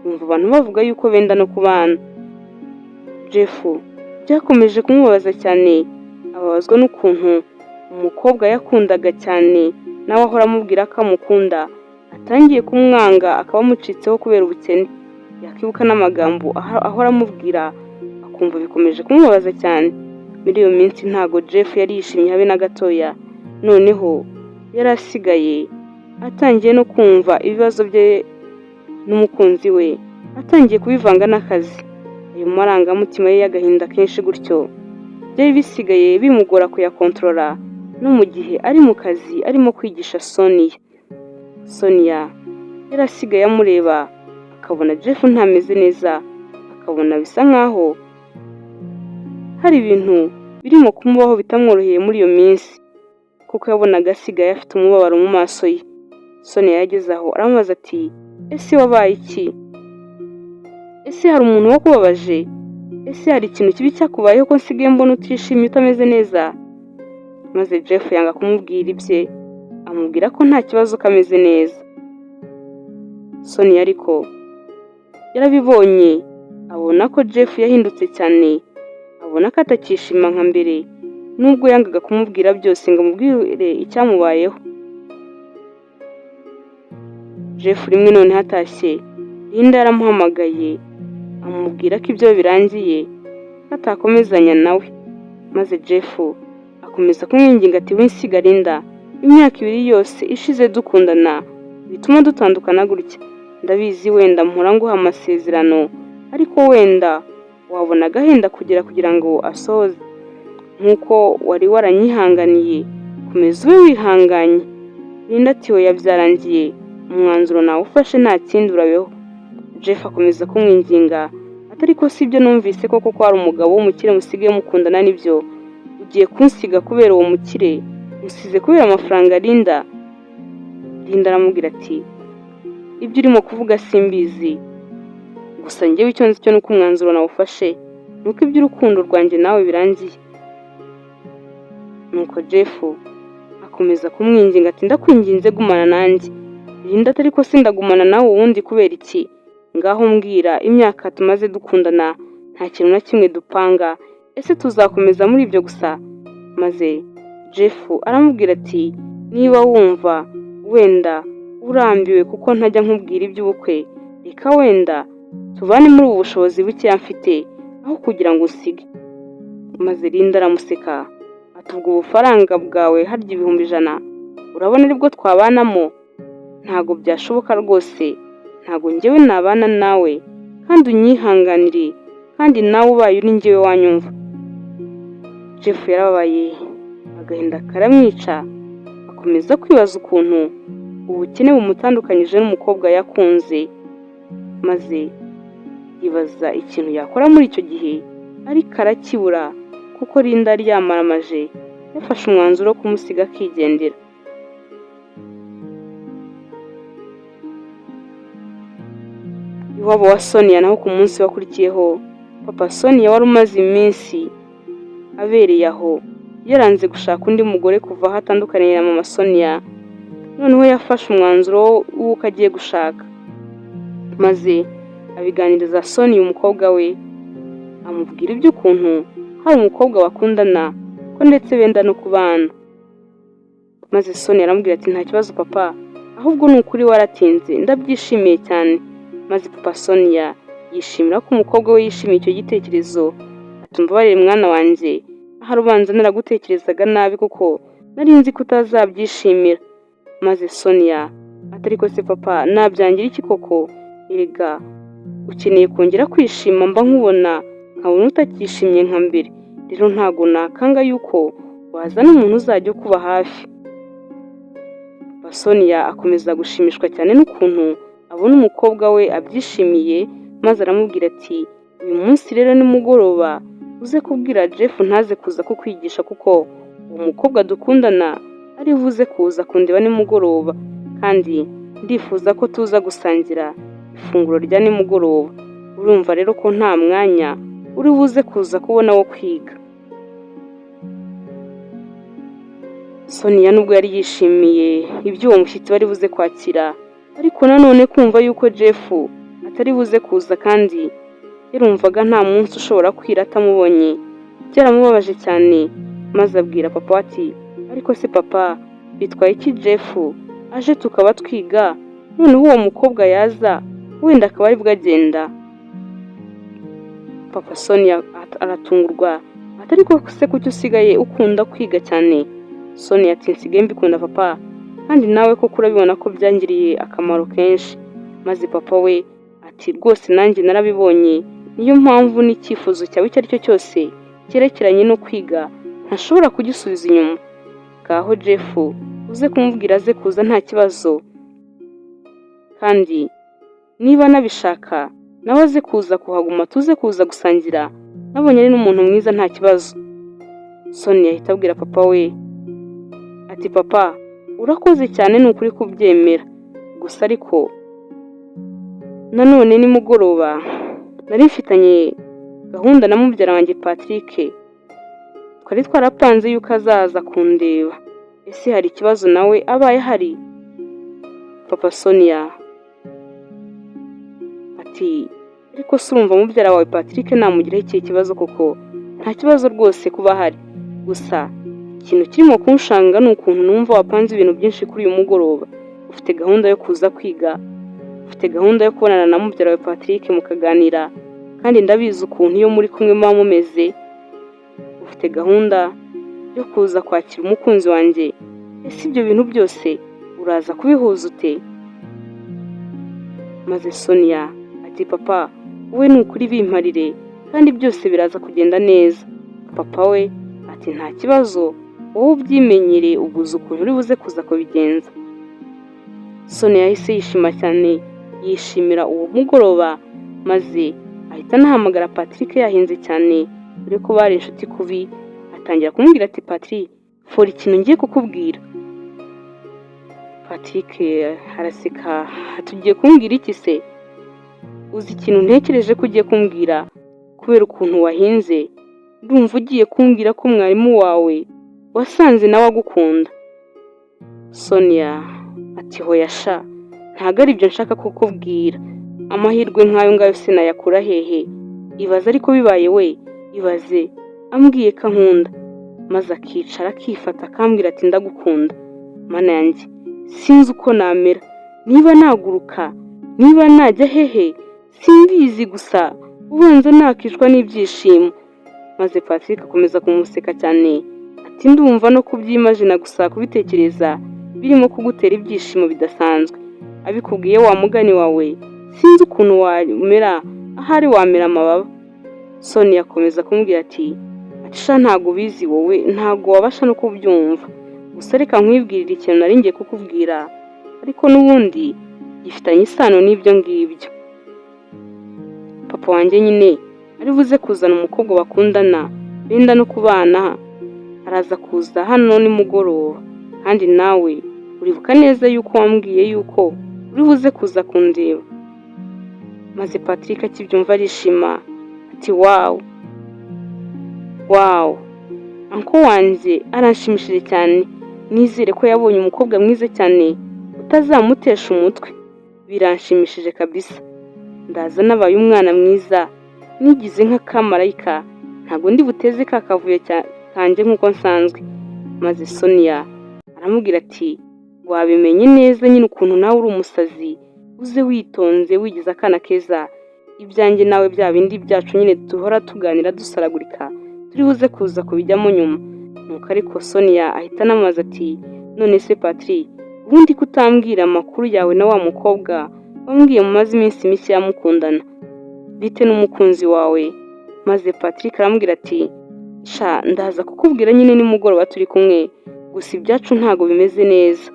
yumva abantu bavuga y'uko benda no kubana. Jeff byakomeje kumubabaza cyane, ababazwa n'ukuntu umukobwa yakundaga cyane nawe ahora amubwira ko amukunda atangiye kumwanga, akaba amucitseho kubera ubukene. Yakibuka n'amagambo ahora amubwira akumva bikomeje kumubabaza cyane. Muri iyo minsi ntago Jeff yari yishimye habe na gatoya, noneho yari asigaye atangiye no kumva ibibazo bye n'umukunzi we atangiye kubivanga n'akazi. Ayo marangamutima ye y'agahinda kenshi gutyo byari bisigaye bimugora kuyakontorora, no mu gihe ari mu kazi arimo kwigisha Sonia yari asigaye amureba akabona Jeff ntameze neza, akabona bisa nkaho hari ibintu birimo kumubaho bitamworoheye muri iyo minsi, kuko yabonaga asigaye afite umubabaro mu maso ye. Sonia yageze aho aramubaza ati ese wabaye iki? Ese hari umuntu wakubabaje? Ese hari ikintu kibi cyakubayeho ko nsigaye mbona utishimye utameze neza? Maze Jeff yanga kumubwira ibye, amubwira ko nta kibazo kameze neza. Sonia ariko yarabibonye, abona ko Jeff yahindutse cyane, abona ko atakishima nka mbere, nubwo yangaga kumubwira byose ngo amubwire icyamubayeho. Jeff rimwe none hatashye, Linda yaramuhamagaye amubwira ko ibyo birangiye atakomezanya nawe. Maze Jeff akomeza kumwinginga ati winsiga Linda, imyaka 2 yose ishize dukundana bituma dutandukana gutya. Ndabizi wenda mpora nguha amasezerano, ariko wenda wabona agahenda kugira ngo asoze nkuko wari waranyihanganiye, komeza ube wihanganye. Linda ati oya byarangiye, umwanzuro nawe ufashe nta kindi urabeho. Jeff akomeza kumwinginga atari ko sibyo numvise koko ko ari umugabo w'umukire musigaye mukundana, nibyo ugiye kunsiga kubera uwo mukire? Musize kubera amafaranga Linda? Linda aramubwira ati ibyo urimo kuvuga simbizi, gusa njyewe icyo nzi cyo nuko umwanzuro nawe ufashe nuko iby'urukundo rwanjye nawe birangiye. Nuko Jeff akomeza kumwinginga ati ndakwinginze gumana nanjye. Linda atari ko sindagumana nawe wundi kubera iki? Ngaho mbwira, imyaka tumaze dukundana nta kintu na kimwe dupanga, ese tuzakomeza muri ibyo gusa? Maze Jeff aramubwira ati niba wumva wenda urambiwe kuko ntajya nkubwira iby'ubukwe, reka wenda tubane muri ubu bushobozi buke mfite aho kugira ngo usige. Maze Linda aramuseka ati ubwo ubufaranga bwawe harya 100,000 urabona aribwo twabanamo? Ntago byashoboka rwose, ntago njyewe nabana nawe kandi unyihanganire, kandi nawe ubaye uri njyewe wanyumva. Jeff yarababaye, agahinda karamwica, akomeza kwibaza ukuntu ubukene bumutandukanyije n'umukobwa yakunze, maze yibaza ikintu yakora muri icyo gihe, ariko arakibura kuko Linda yari yamaramaje, yafashe umwanzuro wo kumusiga akigendera. Iwabo wa Sonia naho ku munsi wakurikiyeho, papa Sonia wari umaze iminsi abereye aho yaranze gushaka undi mugore kuva aho atandukaniye na mama Sonia, noneho yafashe umwanzuro w'uko agiye gushaka, maze abiganiriza Sonia umukobwa we, amubwira iby'ukuntu hari umukobwa bakundana ko ndetse benda no kubana. Maze Sonia aramubwira ati nta kibazo papa, ahubwo ni ukuri waratinze, ndabyishimiye cyane. Maze papa Sonia yishimira ko umukobwa we yishimiye icyo gitekerezo, ati mbabarire mwana wanjye, ahari ubanza naragutekerezaga nabi kuko nari nzi ko utazabyishimira. Maze Sonia ati ariko se papa nabyangira iki koko, erega ukeneye kongera kwishima, mba nkubona nkabona utakishimye nka mbere, rero ntago nakanga yuko wazana umuntu uzajya ukuba hafi. Papa Sonia akomeza gushimishwa cyane n'ukuntu abona umukobwa we abyishimiye, maze aramubwira ati uyu munsi rero nimugoroba uze kubwira Jeff ntaze kuza kukwigisha kuko uwo mukobwa dukundana ari buze kuza kundeba nimugoroba, kandi ndifuza ko tuza gusangira ifunguro rya nimugoroba. Urumva rero ko nta mwanya uri buze kuza kubona wo kwiga. Sonia nubwo yari yishimiye ibyo uwo mushyitsi bari buze kwakira, ariko nanone kumva yuko Jeff atari buze kuza kandi yarumvaga nta munsi ushobora kwira atamubonye, byaramubabaje cyane. Maze abwira papa ati ariko se papa bitwaye iki Jeff aje tukaba twiga, noneho uwo mukobwa yaza wenda akaba ari bwo agenda. Papa Sonia aratungurwa ati ariko se kuki usigaye ukunda kwiga cyane? Sonia ati nsigaye mbikunda papa, kandi nawe koko urabibona ko byangiriye akamaro kenshi. Maze papa we ati rwose nanjye narabibonye, niyo mpamvu n'icyifuzo cyawe icyo ari cyo cyose cyerekeranye no kwiga ntashobora kugisubiza inyuma. Ngaho Jeff uze kumubwira aze kuza nta kibazo, kandi niba nabishaka nawe aze kuza kuhaguma tuze kuza gusangira, nabonye ari n'umuntu mwiza nta kibazo. Sonia ahita abwira papa we ati papa urakoze cyane, ni ukuri kubyemera, gusa ariko nanone nimugoroba nari mfitanye gahunda na mubyara wanjye Patrick, twari twarapanze yuko azaza kundeba, ese hari ikibazo nawe abaye hari? Papa Sonia ati ariko se urumva mubyara wawe Patrick namugiraho ikihe kibazo koko? Nta kibazo rwose kuba hari, gusa ikintu kirimo kunshanga ni ukuntu numva wapanze ibintu byinshi kuri uyu mugoroba. Ufite gahunda yo kuza kwiga, ufite gahunda yo kubonana na mubyara wawe Patrick mukaganira, kandi ndabizi ukuntu iyo muri kumwe muba mumeze. Ufite gahunda yo kuza kwakira umukunzi wanjye, ese ibyo bintu byose uraza kubihuza ute? Maze Sonia ati papa wowe ni ukuri bimparire, kandi byose biraza kugenda neza. Papa we ati nta kibazo, wowe ubyimenyere uguze ukuntu uri buze kuza kubigenza. Sonia yahise yishima cyane, yishimira uwo mugoroba, maze ahita anahamagara Patrick yahinze cyane, dore ko bari inshuti kubi. Atangira kumubwira ati Patrick fora ikintu ngiye kukubwira. Patrick araseka ati ugiye kumbwira iki se? Uzi ikintu ntekereje ko ugiye kumbwira, kubera ukuntu wahinze ndumva ugiye kumbwira ko mwarimu wawe wasanze nawe agukunda. Sonia ati hoya sha, ntabwo ari ibyo nshaka kukubwira, amahirwe nk'ayo ngayo sinayakura hehe? Ibaze ariko bibaye we, ibaze ambwiye ko ankunda, maze akicara akifata akambwira ati ndagukunda. Mana yanjye sinzi uko namera, niba naguruka, niba najya hehe simbizi, gusa ubanza nakishwa n'ibyishimo. Maze Patrick akomeza kumuseka cyane ati ndumva no kubyimagina gusa kubitekereza birimo kugutera ibyishimo bidasanzwe. Abikubwiye wa mugani wawe sinzi ukuntu wamera, ahari wamera amababa. Sonia akomeza kumubwira ati sha ntago ubizi wowe, ntago wabasha no kubyumva, gusa reka nkwibwirire ikintu nari ngiye kukubwira, ariko n'ubundi gifitanye isano n'ibyo ngibyo. Papa wanjye nyine ari buze kuzana umukobwa bakundana benda no kubana, araza kuza hano nimugoroba, kandi nawe uribuka neza yuko wambwiye yuko uri buze kuza kundeba. Maze Patrick akibyumva arishima ati wow, anko wanjye aranshimishije cyane, nizere ko yabonye umukobwa mwiza cyane atazamutesha umutwe. Biranshimishije kabisa, ndaza nabaye umwana mwiza, nigize nk'akamarayika, ntabwo ndi buteze ka kavuyo kanjye nk'uko nsanzwe. Maze Sonia aramubwira ati wabimenye neza nyine ukuntu nawe uri umusazi, uze witonze wigize akana keza, ibyanjye nawe bya bindi byacu nyine duhora tuganira dusaragurika turi buze kuza kubijyamo nyuma. Nuko ariko Sonia ahita anamubaza ati none se Patrick, ubundi kutambwira amakuru yawe na wa mukobwa wambwiye mumaze iminsi mike yamukundana, bite n'umukunzi wawe? Maze Patrick aramubwira ati sha ndaza kukubwira nyine nimugoroba turi kumwe, gusa ibyacu ntago bimeze neza.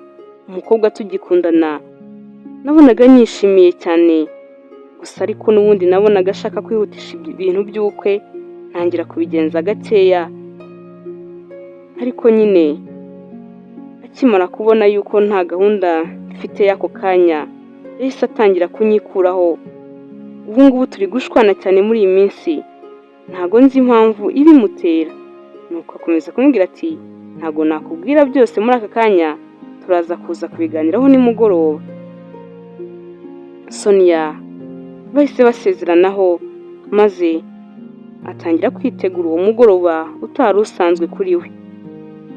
Umukobwa tugikundana nabonaga nyishimiye cyane, gusa ariko n'ubundi nabonaga ashaka kwihutisha ibintu by'ukwe, ntangira kubigenza gakeya. Ariko nyine akimara kubona yuko nta gahunda mfite y'ako kanya, yahise atangira kunyikuraho. Ubu ngubu turi gushwana cyane muri iyi minsi, ntago nzi impamvu ibimutera. Nuko akomeza kumubwira ati ntago nakubwira byose muri aka kanya, turaza kuza kubiganiraho nimugoroba. Sonia bahise basezeranaho, maze atangira kwitegura uwo mugoroba utari usanzwe kuri we.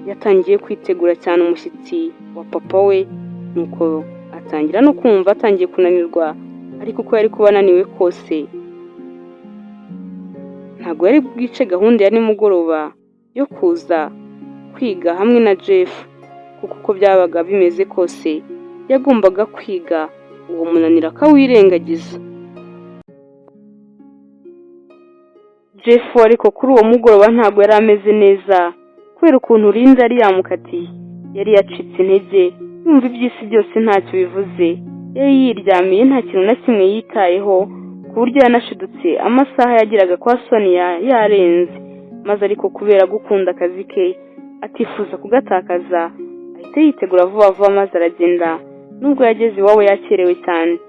Yatangiye kwitegura cyane umushyitsi wa papa we, nuko atangira no kumva atangiye kunanirwa, ariko uko yari kuba ananiwe kose ntabwo yari bwice gahunda ya nimugoroba yo kuza kwiga hamwe na Jeff, kuko uko byabaga bimeze kose yagombaga kwiga uwo munaniro akawirengagiza. Jeff ariko kuri uwo mugoroba ntabwo yari ameze neza, kubera ukuntu Linda yari yamukatiye. Yari yacitse intege, yumva iby'isi byose ntacyo bivuze, yari yiryamiye nta kintu na kimwe yitayeho, ku buryo yanashidutse amasaha yagiraga kwa Sonia yarenze. Maze ariko kubera gukunda akazi ke atifuza kugatakaza, ahita yitegura vuba vuba maze aragenda. Nubwo yageze iwabo yakerewe cyane,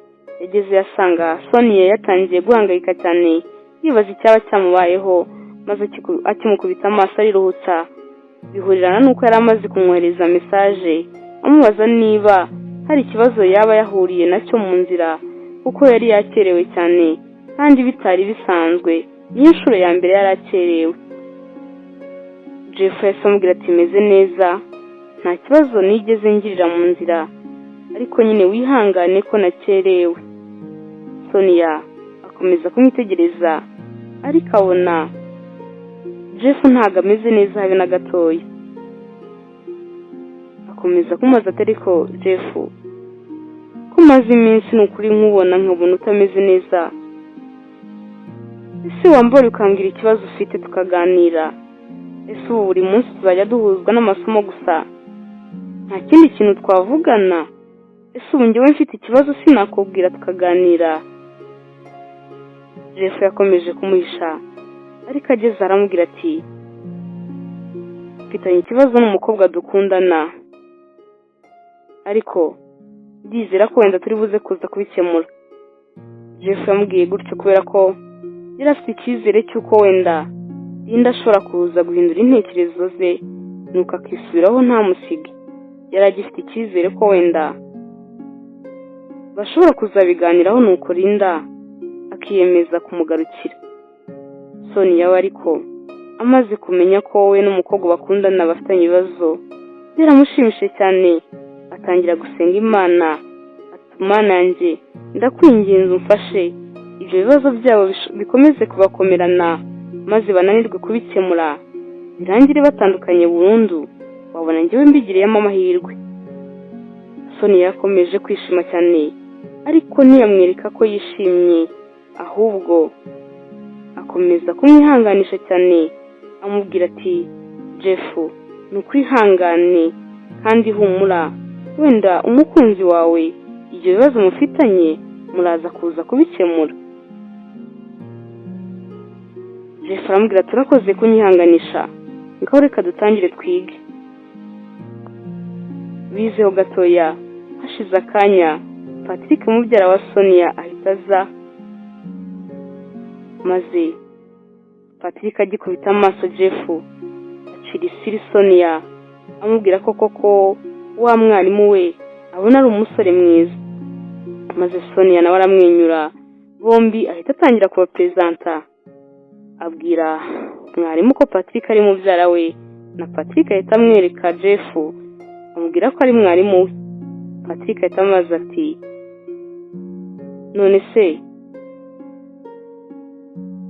yageze yasanga Sonia yatangiye guhangayika cyane, yibaza icyaba cyamubayeho, maze akimukubita amaso ariruhutsa. Bihurirana nuko yari amaze kumwohereza message amubaza niba hari ikibazo yaba yahuriye nacyo mu nzira, kuko yari yakerewe cyane kandi bitari bisanzwe, niyo nshuro ya mbere yari akerewe. Jeff yasamubwira ati meze neza, nta kibazo nigeze ngirira mu nzira, ariko nyine wihangane ko nakerewe. Sonia akomeza kumwitegereza, ariko abona Jeff ntago ameze neza habe na gatoya. Akomeza kumubaza ati ariko Jeff, ko maze iminsi n'ukuri nkubona nkabona utameze neza, ese wambara ukambwira ikibazo ufite tukaganira? Ese ubu buri munsi tuzajya duhuzwa n'amasomo gusa, nta kindi kintu twavugana? Ese ubu njyewe mfite ikibazo sinakubwira tukaganira? Jeff yakomeje kumuhisha, ariko ageze aramubwira ati mfitanye ikibazo n'umukobwa dukundana, ariko ndizera ko wenda turi buze kuza kubikemura. Jeff yamubwiye gutyo kubera ko yari afite icyizere cy'uko wenda Linda ashobora kuza guhindura intekerezo ze, nuko akisubiraho ntamusige. Yari agifite icyizere ko wenda bashobora kuzabiganiraho, nuko Linda akiyemeza kumugarukira. Sonia we ariko amaze kumenya ko wowe n'umukobwa bakundana bafitanye ibibazo, byaramushimishije cyane. Atangira gusenga Imana ati Mana yanjye ndakwinginze umfashe ibyo bibazo byabo bikomeze kubakomerana, maze bananirwe kubikemura, birangire batandukanye burundu, wabona njyewe mbigiriyemo amahirwe. Sonia yakomeje kwishima cyane, ariko ntiyamwereka ko yishimye, ahubwo akomeza kumwihanganisha cyane, amubwira ati Jeff nukwihangane kandi humura, wenda umukunzi wawe ibyo bibazo mufitanye muraza kuza kubikemura. Jeff aramubwira turakoze kunyihanganisha, ngaho reka dutangire twige. Bizeho gatoya, hashize akanya Patrick mubyara wa Sonia ahita aza, maze Patrick agikubita amaso Jeff acira isiri Sonia, amubwira ko koko wa mwarimu we abona ari umusore mwiza. Maze Sonia nawe aramwenyura, bombi ahita atangira kubapresenta, abwira mwarimu ko Patrick ari mubyara we, na Patrick ahita amwereka Jeff, amubwira ko ari mwarimu we. Patrick ahita amubaza ati none se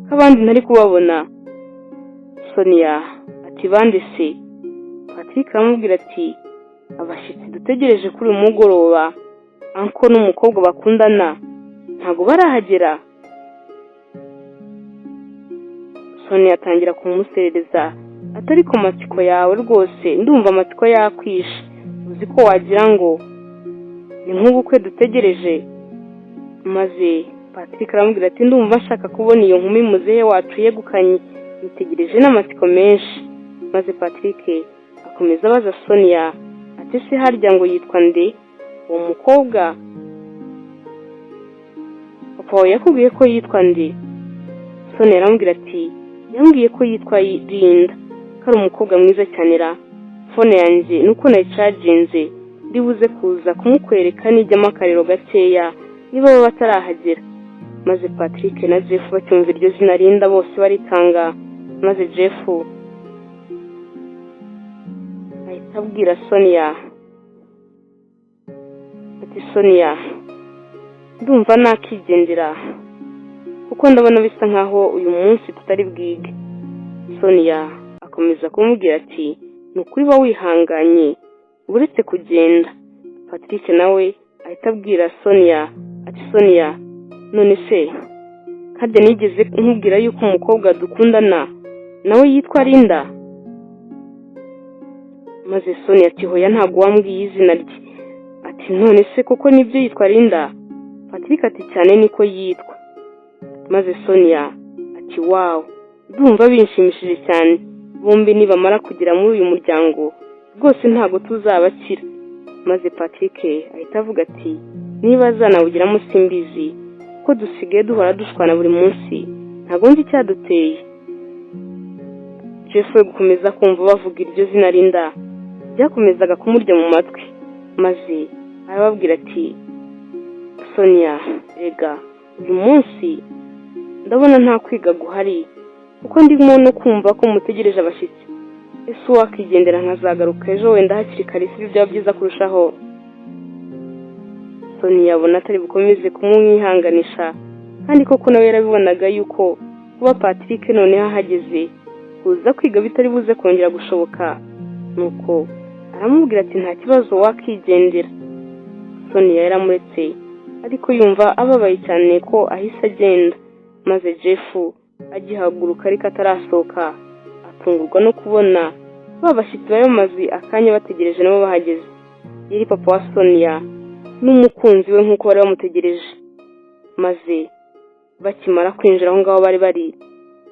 ko abandi ntari kubabona? Sonia ati bande se? Patrick aramubwira ati abashyitsi dutegereje kuri uyu mugoroba, anko n'umukobwa bakundana ntago barahagera. Sonia atangira kumuserereza atari ku matsiko yawe rwose, ndumva amatsiko yakwishe, uzi ko wagira ngo ni nk'ubukwe dutegereje. Maze Patrick aramubwira ati ndumva nshaka kubona iyo nkumi muzehe wacu yegukanye, nitegereje n'amatsiko menshi. Maze Patrick akomeza abaza Sonia ati se harya ngo yitwa nde uwo mukobwa? Papa wawe yakubwiye ko yitwa nde? Sonia aramubwira ati yambwiye ko yitwa Linda, ko ari umukobwa mwiza cyane ra. Phone yanjye nuko nayicaginze, ndibuze kuza kumukwereka nijyamo akariro gakeya niba baba batarahagera. Maze Patrick na Jeff bacyumva iryo zina Linda bose baritanga. Maze Jeff ahita abwira Sonia ati Sonia ndumva nakigendera kuko ndabona bisa nkaho uyu munsi tutari bwige. Sonia akomeza kumubwira ati nukuri ba wihanganye uretse kugenda. Patrick nawe ahita abwira Sonia ati Sonia none se harya nigeze nkubwira yuko umukobwa dukundana nawe yitwa Linda? Maze Sonia ati hoya ntabwo wambwiye izina rye. Ati none se koko nibyo yitwa Linda? Patrick ati cyane niko yitwa. Maze Sonia ati wow, ndumva binshimishije cyane, bombi nibamara kugera muri uyu muryango rwose ntago tuzabakira. Maze Patrick ahita avuga ati niba zanawugiramo simbizi ko dusigaye duhora dushwana buri munsi, ntago nzi icyaduteye. Jeff gukomeza kumva bavuga iryo zina Linda byakomezaga kumurya mu matwi. Maze arababwira ati Sonia rega uyu munsi ndabona nta kwiga guhari kuko ndimo no kumva ko mutegereje abashyitsi. Ese wakigendera nkazagaruka ejo wenda hakiri kare, si byaba byiza kurushaho? Sonia abona atari bukomeze kumwihanganisha, kandi koko nawe yarabibonaga yuko kuba Patrick none ahageze kuza kwiga bitari buze kongera gushoboka. Nuko aramubwira ati nta kibazo wakigendera. Sonia yaramuretse ariko yumva ababaye cyane ko ahise agenda. Maze Jeff agihaguruka ariko atarasohoka, atungurwa no kubona babashyitsi bari bamaze akanya bategereje nabo bahageze. Yari papa wa Sonia n'umukunzi we nk'uko bari bamutegereje. Maze bakimara kwinjira aho ngaho bari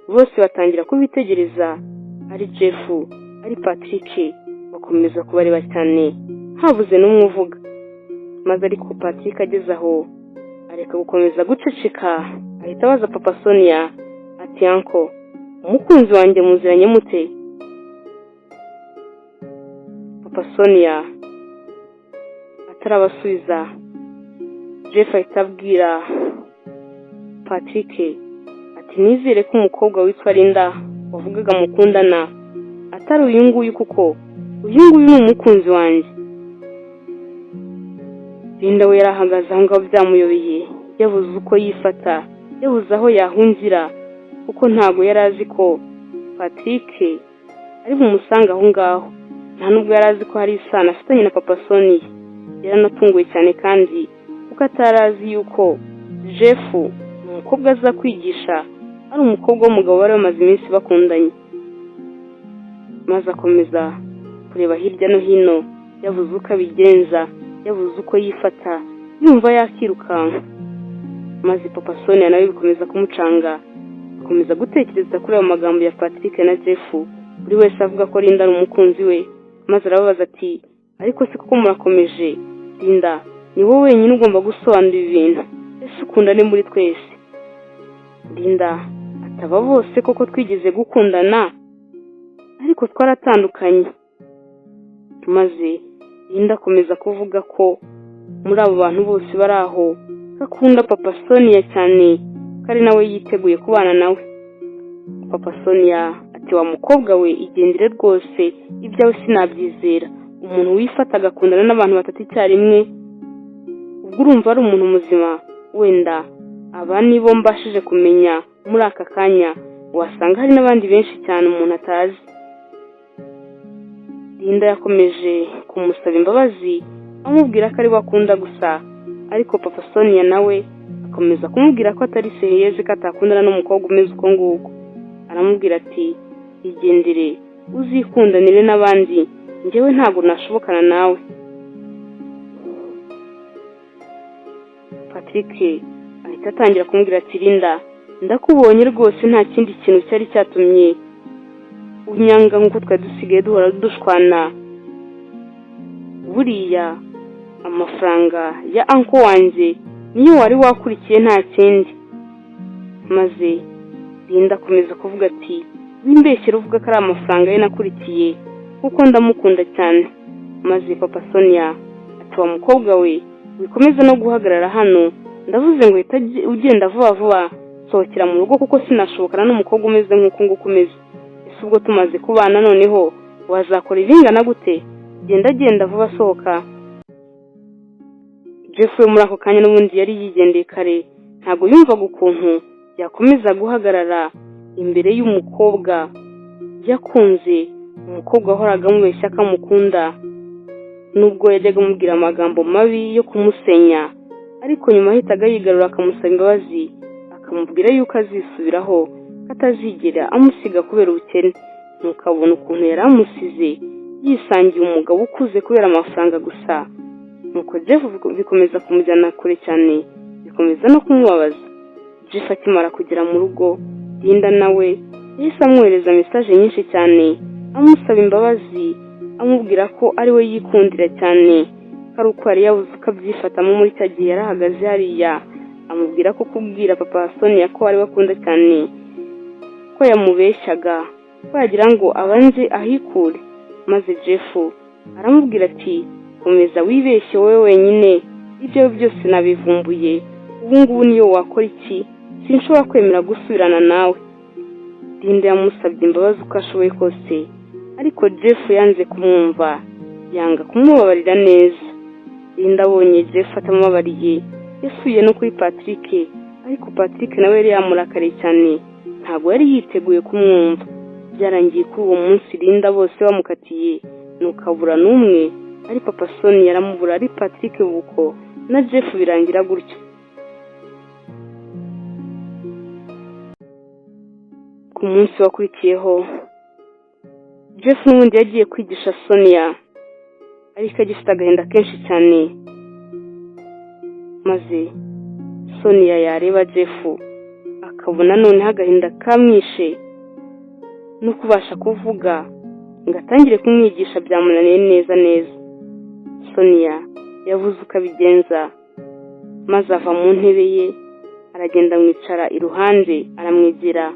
bose batangira kubitegereza, ari Jeff ari Patrick bakomeza kubareba cyane habuze n'umwe uvuga. Maze ariko Patrick ageze aho areka gukomeza guceceka, ahita abaza papa Sonia ati anko umukunzi wanjye muziranye mute? Papa Sonia atarabasubiza, Jeff ahita abwira Patrick ati nizere ko umukobwa witwa Linda wavugaga mukundana atari uyu nguyu, kuko uyu nguyu ni umukunzi wanjye. Linda we yarahagaze aho ngaho byamuyobeye, yabuze uko yifata, yabuze aho yahungira, kuko ntago yari azi ko Patrick ari bumusanga aho ngaho. Nta nubwo yari azi ko hari isano afitanye na papa Sonia. Yaranatunguwe cyane kandi kuko atarazi yuko Jeff umukobwa aza kwigisha ari umukobwa w'umugabo bari bamaze iminsi bakundanye. Maze akomeza kureba hirya no hino, yabuze uko abigenza, yabuze uko yifata, yumva yakirukanka. Maze papa Sonia nawe bikomeza kumucanga, akomeza gutekereza kuri ayo magambo ya Patrick na Jeff, buri wese avuga ko Linda ari umukunzi we. Maze arababaza ati ariko se kuko murakomeje, Linda ni wowe wenyine ugomba gusobanura ibintu, ese ukunda ni muri twese? Linda ataba bose koko twigeze gukundana twaratandukanye. Maze Linda akomeza kuvuga ko muri abo bantu bose bari aho ko akunda papa Sonia cyane, ko ari nawe yiteguye kubana nawe. Papa Sonia ati wa mukobwa we igendere rwose, ibyawe sinabyizera, umuntu wifata agakundana n'abantu batatu icyarimwe, ubwo urumva ari umuntu muzima? Wenda aba nibo mbashije kumenya muri aka kanya, wasanga hari n'abandi benshi cyane umuntu atazi. Linda yakomeje kumusaba imbabazi amubwira ko ari we akunda gusa, ariko papa Sonia nawe akomeza kumubwira ko atari seriyeuse, ko atakundana n'umukobwa umeze uko nguko. Aramubwira ati igendere uzikundanire n'abandi, njyewe ntabwo nashobokana nawe. Patrick ahita atangira kumubwira ati Linda, ndakubonye rwose nta kindi kintu cyari cyatumye unyanga nk'uko twari dusigaye duhora dushwana. Buriya amafaranga ya uncle wanjye niyo wari wakurikiye nta kindi. Maze Linda akomeza kuvuga ati wimbeshyera uvuga ko ari amafaranga ye nakurikiye kuko ndamukunda cyane. Maze papa Sonia ati wa mukobwa we wikomeza no guhagarara hano, ndavuze ngo hita ugenda vuba vuba sohokera mu rugo kuko sinashobokana n'umukobwa umeze nk'uko nguko umeze. Ese ubwo tumaze kubana noneho wazakora ibingana gute? Genda vuba sohoka. Jeff we muri ako kanya n'ubundi yari yigendeye kare, ntabwo yumvaga ukuntu yakomeza guhagarara imbere y'umukobwa yakunze, umukobwa wahoraga amubeshya ko amukunda, nubwo yajyaga amubwira amagambo mabi yo kumusenya, ariko nyuma ahitaga yigarura akamusaba imbabazi, akamubwira yuko azisubiraho, atazigera amusiga kubera ubukene. Ntukabona ukuntu yari amusize yisangiye umugabo ukuze kubera amafaranga gusa. Nuko Jeff bikomeza kumujyana kure cyane, bikomeza no kumubabaza. Jeff akimara kugera mu rugo, Linda nawe yahise amwohereza message nyinshi cyane amusaba imbabazi, amubwira ko ari we yikundira cyane, ko uko yari yabuze uko abyifatamo muri cya gihe yari ahagaze hariya. Amubwira ko kubwira papa Sonia ko ari we akunda cyane ko yamubeshyaga, ko yagira ngo abanze ahikure. Maze Jeff aramubwira ati komeza wibeshye wowe wenyine, ibyo byose nabivumbuye, ubu ngubu niyo wakora iki? Sinshobora kwemera gusubirana nawe. Linda yamusabye imbabazi uko ashoboye kose, ariko Jeff yanze kumwumva, yanga kumubabarira neza. Linda abonye Jeff atamubabariye, yasuye no kuri Patrick, ariko Patrick nawe yari yamurakariye cyane, ntabwo yari yiteguye kumwumva. Byarangiye kuri uwo munsi Linda bose bamukatiye, nukabura n'umwe, ari papa Sonia yaramubura, ari Patrick buko na Jeff birangira gutyo. Ku munsi wakurikiyeho Jeff n'ubundi yagiye kwigisha Sonia, ariko agifite agahinda kenshi cyane. Maze Sonia yareba Jeff akabona noneho agahinda kamwishe, no kubasha kuvuga ngo atangire kumwigisha byamunaniye neza. Sonia yavuze uko abigenza, maze ava mu ntebe ye aragenda amwicara iruhande, aramwegera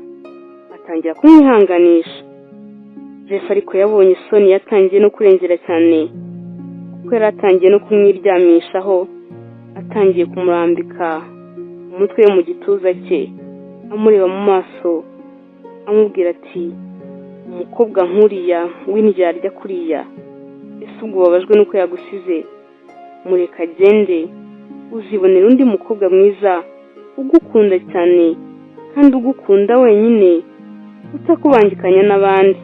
atangira kumwihanganisha. Jeff ariko yabonye Sonia yatangiye no kurengera cyane, kuko yari atangiye no kumwiryamishaho, atangiye kumurambika umutwe mu gituza cye, amureba mu maso, amubwira ati umukobwa nkuriya w'indyarya kuriya, ese ubwo babajwe nuko yagusize? Mureka agende, uzibonera undi mukobwa mwiza ugukunda cyane kandi ugukunda wenyine, utakubangikanya n'abandi.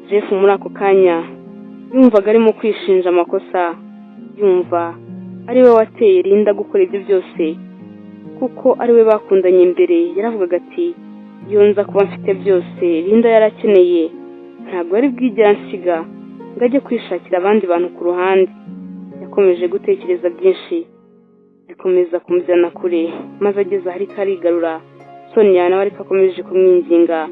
Jeff muri ako kanya yumvaga arimo kwishinja amakosa, yumva ari we wateye Linda gukora ibyo byose, kuko ari we bakundanye mbere. Yaravugaga ati iyo nza kuba mfite byose Linda yarakeneye, ntabwo ari bwigera nsiga ngo ajye kwishakira abandi bantu ku ruhande. Yakomeje gutekereza byinshi, bikomeza kumujyana kure, maze ageze ahari karigarura. Sonia nawe ariko akomeje kumwinginga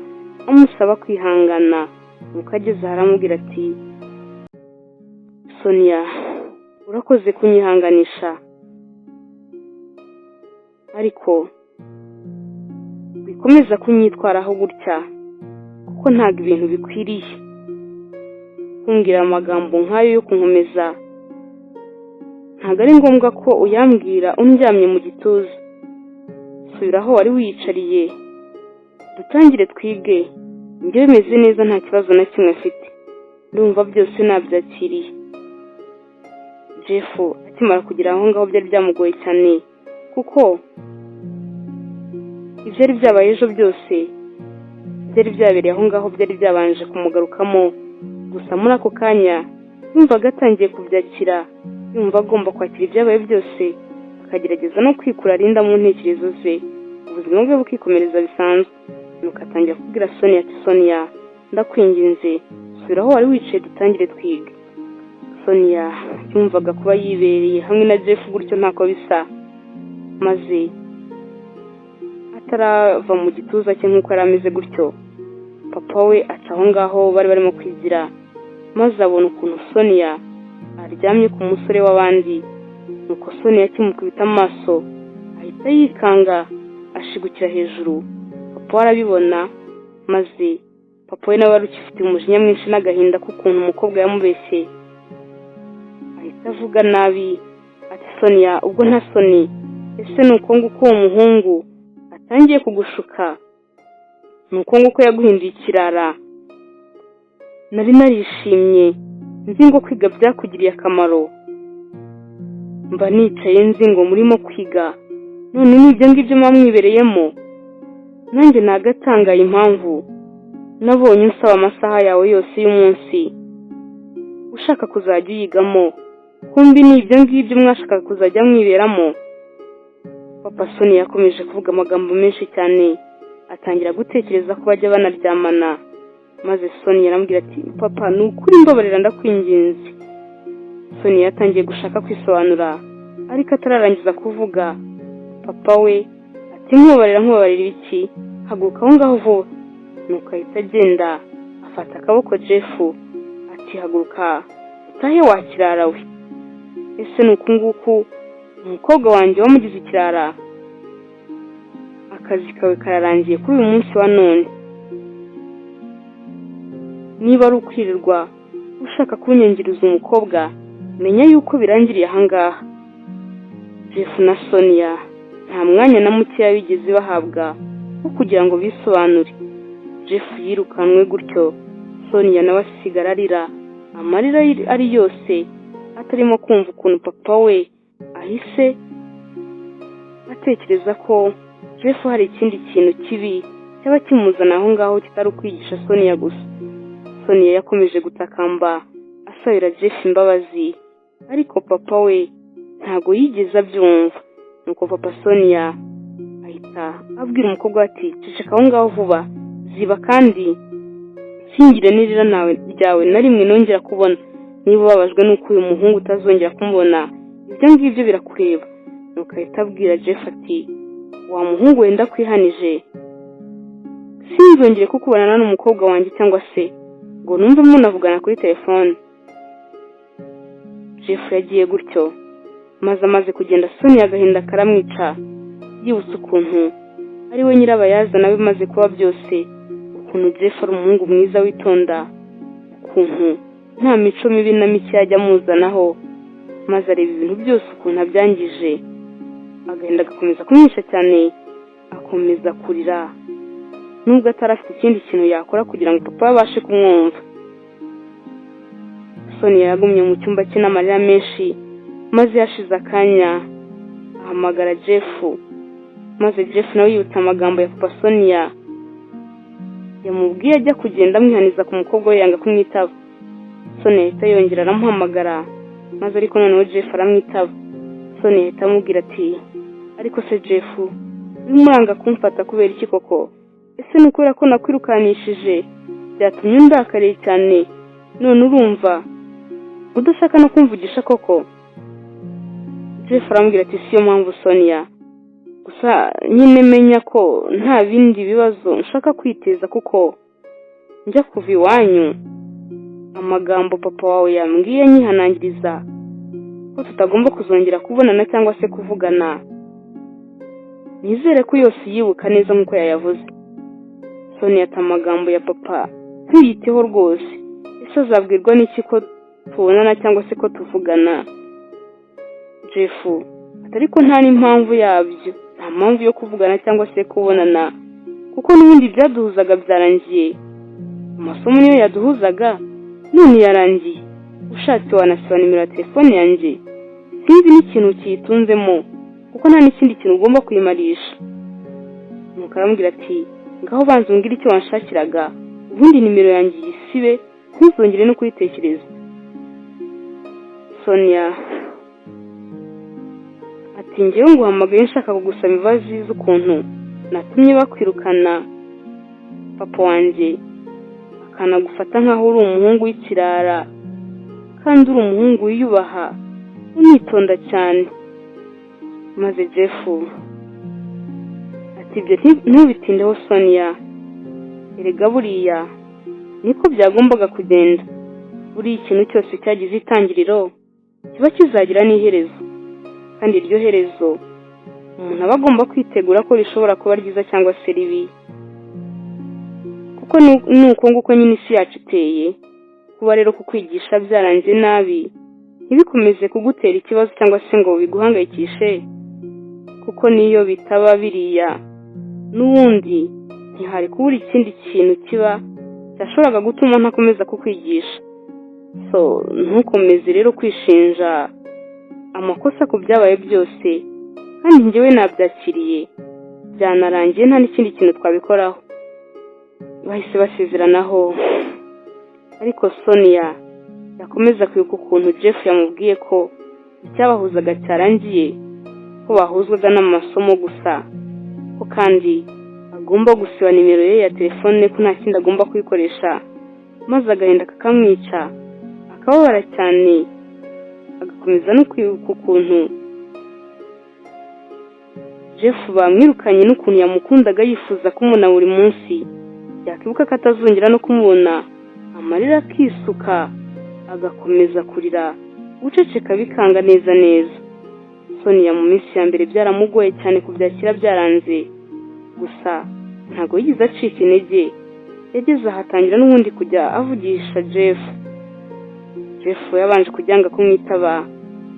amusaba kwihangana, nuko ageze aramubwira ati Sonia urakoze kunyihanganisha, ariko bikomeza kunyitwaraho gutya, kuko ntabwo ibintu bikwiriye kumbwira amagambo nk'ayo yo kunkomeza. ntabwo ari ngombwa ko uyambwira undyamye mu gituza. Subira aho wari wiyicariye dutangire twige. Njye bimeze neza, nta kibazo na kimwe afite, ndumva byose nabyakiriye. Jeff akimara kugera aho ngaho byari byamugoye cyane, kuko ibyari byabaye ejo byose byari byabereye aho ngaho, byari byabanje kumugarukamo. Gusa muri ako kanya yumvaga atangiye kubyakira, yumva agomba kwakira ibyabaye byose, akagerageza no kwikura arinda mu ntekerezo ze, ubuzima bwe bukikomereza bisanzwe. Nuko atangira kubwira Sonia ati, Sonia, ndakwinginze subira aho wari wicaye dutangire twiga. Sonia yumvaga kuba yibereye hamwe na Jeff gutyo ntako bisa, maze atarava mu gituza cye nk'uko yari ameze gutyo, papa we aca aho ngaho bari barimo kwigira, maze abona ukuntu Sonia aryamye ku musore w'abandi. Nuko Sonia akimukubita amaso ahita yikanga ashigukira hejuru. Papa arabibona, maze papa we nawe wari ukifite umujinya mwinshi n'agahinda k'ukuntu umukobwa yamubeshye, ahita avuga nabi ati, Sonia, ubwo nta soni? Ese ni uko nguko uwo muhungu atangiye kugushuka? Ni uko nguko yaguhinduye ikirara? Nari narishimye nzi ngo kwiga byakugiriye akamaro, mba nicaye nzi ngo murimo kwiga, none n'ibyo ngibyo muba mwibereyemo. Nanjye nagatangaye impamvu nabonye unsaba amasaha yawe yose y'umunsi ushaka kuzajya uyigamo, kumbi n'ibyo ngibyo mwashakaga kuzajya mwiberamo. Papa Sonia yakomeje kuvuga amagambo menshi cyane, atangira gutekereza ko bajya banaryamana. Maze Sonia aramubwira ati, papa, ni ukuri mbabarira ndakwinginze. Sonia yatangiye gushaka kwisobanura, ariko atararangiza kuvuga, papa we ati, nkubabarira iki? Haguruka aho ngaho vuba. Nuko ahita agenda afata akaboko Jeff ati, haguruka utahe wakirara we. Ese ni uku nguku umukobwa wanjye wamugize ikirara? Akazi kawe kararangiye kuri uyu munsi wa none. Niba ari ukwirirwa ushaka kunyangiriza umukobwa, menya yuko birangiriye aha ngaha. Jeff na Sonia nta mwanya na mukeya bigeze bahabwa wo kugira ngo bisobanure. Jeff yirukanwe gutyo, Sonia nawe asigara arira, amarira ari yose, atarimo kumva ukuntu papa we ahise atekereza ko Jeff hari ikindi kintu kibi cyaba kimuzana aho ngaho kitari ukwigisha Sonia gusa. Sonia yakomeje gutakamba asabira Jeff imbabazi, ariko papa we ntago yigeze abyumva. Nuko papa Sonia ahita abwira umukobwa ati, ceceka aho ngaho vuba, ziba kandi singire nirira nawe ryawe na rimwe nongera kubona. Niba babajwe nuko uyu muhungu utazongera kumubona, ibyo ngibyo birakureba. Nuko ahita abwira Jeff ati, wa muhungu wenda kwihanije, sinzongere kukubonana n'umukobwa wanjye cyangwa se ngo numve munavugana kuri telefone. Jeff yagiye gutyo, maze amaze kugenda Sonia agahinda karamwica, yibutse ukuntu ari we nyirabayazana bimaze kuba byose, ukuntu Jeff ari umuhungu mwiza witonda, ukuntu nta mico mibi na mike yajya amuzanaho, maze areba ibintu byose ukuntu abyangije. Agahinda gakomeza kumwica cyane, akomeza kurira, nubwo atarafite ikindi kintu yakora kugira ngo papa abashe kumwumva. Sonia yagumye mu cyumba cye n'amarira menshi, maze yashize akanya ahamagara Jeff. Maze Jeff nawe yibutse amagambo ya papa Sonia yamubwiye ajya kugenda amwihaniza ku mukobwa we yanga kumwitaba. Sonia ahita yongera aramuhamagara, maze ariko noneho Jeff aramwitaba. Sonia ahita amubwira ati, ariko se Jeff, urumuranga kumfata kubera iki koko? Ese ni ukubera ko nakwirukanishije byatumye undakariye cyane, none urumva udashaka no kumvugisha koko? Jeff aramubwira ati, siyo mpamvu Sonia, gusa nyine menya ko nta bindi bibazo nshaka kwiteza kuko njya kuva iwanyu amagambo papa wawe yambwiye nyihanangiriza ko tutagomba kuzongera kubonana cyangwa se kuvugana. Nizere ko yose yibuka neza nk'uko yayavuze. Sonia ati, amagambo ya papa ntuyiteho rwose, ese azabwirwa n'iki ko tubonana cyangwa se ko tuvugana? Jeff ariko nta n'impamvu yabyo, nta mpamvu yo kuvugana cyangwa se kubonana kuko n'ubundi byaduhuzaga byarangiye, amasomo niyo yaduhuzaga none yarangiye, ushatse wanasiba nimero ya telefone yanjye, sinzi n'ikintu kiyitunzemo kuko nta n'ikindi kintu ugomba kuyimarisha. Nuko aramubwira ati ngaho banza umbwire icyo wanshakiraga ubundi nimero yanjye yisibe ntuzongere no kuyitekereza. Sonia ati njyewe nguhamagaye nshaka kugusaba imbabazi z'ukuntu natumye bakwirukana papa wanjye akanagufata nkaho uri umuhungu w'ikirara kandi uri umuhungu wiyubaha unitonda cyane. Maze Jeff ati ibyo ntubitindeho Sonia, erega buriya niko byagombaga kugenda, buri ikintu cyose cyagize itangiriro kiba kizagira n'iherezo, kandi iryo herezo umuntu aba agomba kwitegura ko rishobora kuba ryiza cyangwa se ribi, kuko nuko nguko nyine isi yacu iteye. Kuba rero kukwigisha byaranze nabi ntibikomeze kugutera ikibazo cyangwa se ngo biguhangayikishe, kuko niyo bitaba biriya n'ubundi ntihari kubura ikindi kintu kiba cyashoboraga gutuma ntakomeza kukwigisha. So ntukomeze rero kwishinja amakosa ku byabaye byose, kandi njyewe nabyakiriye byanarangiye nta n'ikindi kintu twabikoraho. Bahise basezeranaho, ariko Sonia yakomeza kwibuka ukuntu Jeff yamubwiye ko icyabahuzaga cyarangiye, ko bahuzwaga n'amasomo gusa, ko kandi agomba gusiba nimero ye ya telefone ko nta kindi agomba kuyikoresha, maze agahinda kakamwica akababara cyane. Agakomeza no kwibuka ukuntu Jeff bamwirukanye n'ukuntu yamukundaga yifuza kumubona buri munsi, yakwibuka ko atazongera no kumubona amarira akisuka, agakomeza kurira guceceka bikanga neza neza. Sonia mu minsi ya mbere byaramugoye cyane kubyakira byaranze, gusa ntago yigize acika intege, yageze ahatangira n'ubundi kujya avugisha Jeff. Jeff yabanje kujyanga kumwitaba,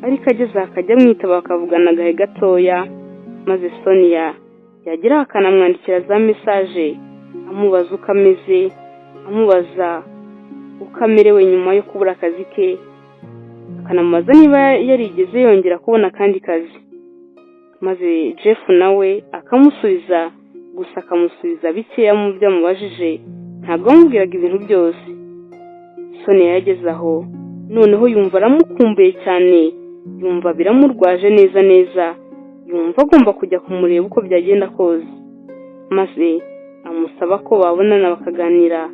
ariko ageze akajya amwitaba bakavugana agahe gatoya, maze Sonia yagira akanamwandikira za message amubaza uko ameze, amubaza uko amerewe nyuma yo kubura akazi ke, akanamubaza niba yarigeze yongera kubona akandi kazi. Maze Jeff nawe akamusubiza, gusa akamusubiza bikeya mu byo amubajije, ntabwo amubwiraga ibintu byose. Sonia yageze aho noneho yumva aramukumbuye cyane, yumva biramurwaje neza neza, yumva agomba kujya kumureba uko byagenda kose, maze amusaba ko babonana bakaganira.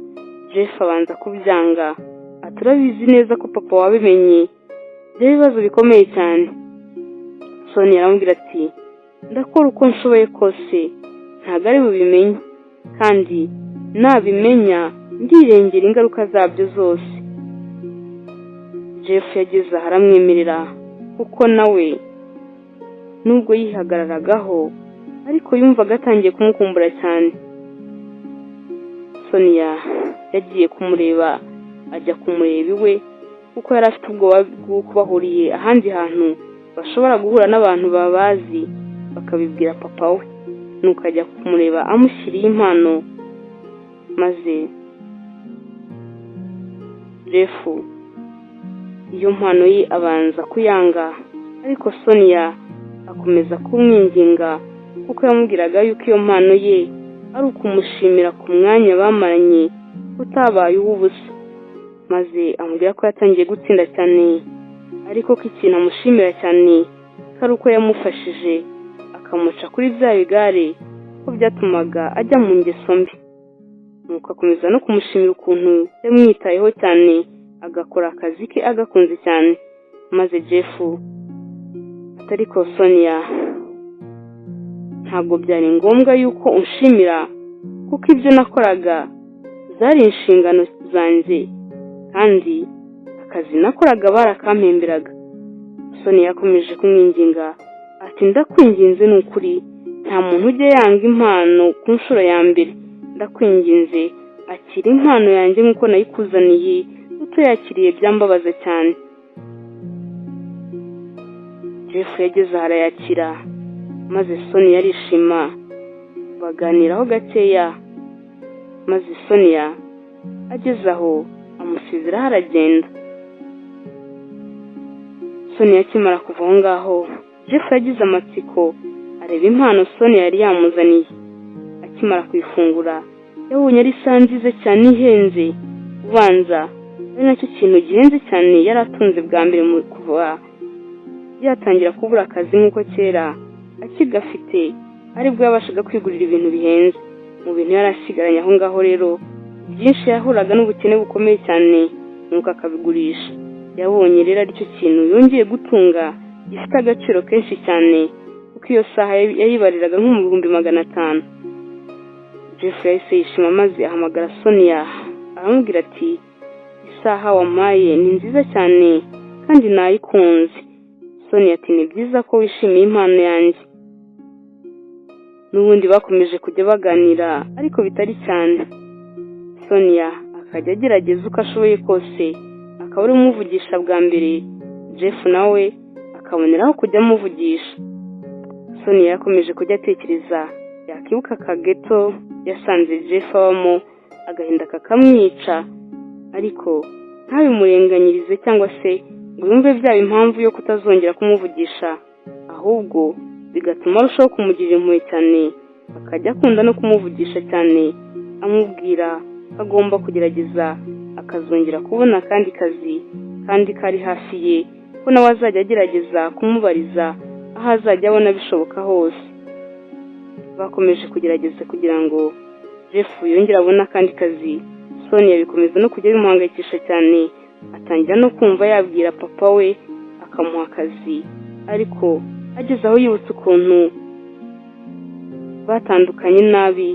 Jeff abanza kubyanga, aturabizi neza ko papa wabimenye by'ibibazo bikomeye cyane. Sonia aramubwira ati ndakora uko nshoboye kose ntabwo ari bubimenye, kandi nabimenya ndirengera ingaruka zabyo zose. Jeff yageze aha aramwemerera, kuko nawe nubwo yihagararagaho ariko yumvaga atangiye kumukumbura cyane. Sonia yagiye kumureba, ajya kumureba iwe kuko yari afite ubwoba bw'uko bahuriye ahandi hantu bashobora guhura n'abantu babazi bakabibwira papa we. Nuko ajya kumureba amushyiriye impano, maze Jeff iyo mpano ye abanza kuyanga, ariko Sonia akomeza kumwinginga kuko yamubwiraga yuko iyo mpano ye ari ukumushimira ku mwanya bamaranye utabaye uw'ubusa. Maze amubwira ko yatangiye gutsinda cyane, ariko ko ikintu amushimira cyane ari uko yamufashije akamuca kuri bya bigare ko byatumaga ajya mu ngeso mbi. Nuko akomeza no kumushimira ukuntu yamwitayeho cyane, agakora akazi ke agakunze cyane. Maze Jeff atariko Sonia, ntabwo byari ngombwa yuko unshimira kuko ibyo nakoraga zari inshingano zanjye, kandi akazi nakoraga barakampemberaga. Sonia yakomeje kumwinginga ati ndakwinginze n'ukuri nta muntu ujye yanga impano ku nshuro ya mbere, ndakwinginze akira impano yanjye nk'uko nayikuzaniye, uto yakiriye byambabaza cyane. Jeff yageze aho arayakira maze Sonia arishima baganiraho gakeya, maze Sonia ageze aho amusezeraho aragenda. Sonia akimara kuva aho ngaho Jeff yagize amatsiko areba impano Sonia yari yamuzaniye. Akimara kuyifungura yabonye ari isaha nziza cyane ihenze, ubanza ari nacyo kintu gihenze cyane yari atunze bwa mbere mu kuva yatangira kubura akazi nk'uko kera akigafite aribwo yabashaga kwigurira ibintu bihenze. Mu bintu yari asigaranye aho ngaho rero byinshi yahuraga n'ubukene bukomeye cyane nuko akabigurisha. Yabonye rero aricyo kintu yongeye gutunga gifite agaciro kenshi cyane kuko iyo saha yayibariraga nko mu 500. Jeff yahise yishima maze ahamagara Sonia aramubwira ati isaha wampaye ni nziza cyane kandi nayikunze. Sonia ati ni byiza ko wishimiye impano yanjye. N'ubundi bakomeje kujya baganira ariko bitari cyane. Sonia akajya agerageza uko ashoboye kose akaba ari umuvugisha bwa mbere, Jeff nawe akaboneraho kujya amuvugisha. Sonia yakomeje kujya atekereza yakibuka akageto yasanze Jeff abamo, agahinda kakamwica ariko ntabimurenganyirize cyangwa se ngo yumve byaba impamvu yo kutazongera kumuvugisha, ahubwo bigatuma arushaho kumugirira impuhwe cyane, akajya akunda no kumuvugisha cyane amubwira ko agomba kugerageza akazongera kubona akandi kazi kandi kari hafi ye, ko nawe azajya agerageza kumubariza aho azajya abona bishoboka hose. Bakomeje kugerageza kugira ngo Jeff yongere abone akandi kazi. Sonia bikomeza no kujya bimuhangayikisha cyane, atangira no kumva yabwira papa we akamuha akazi, ariko ageze aho yibutse ukuntu batandukanye nabi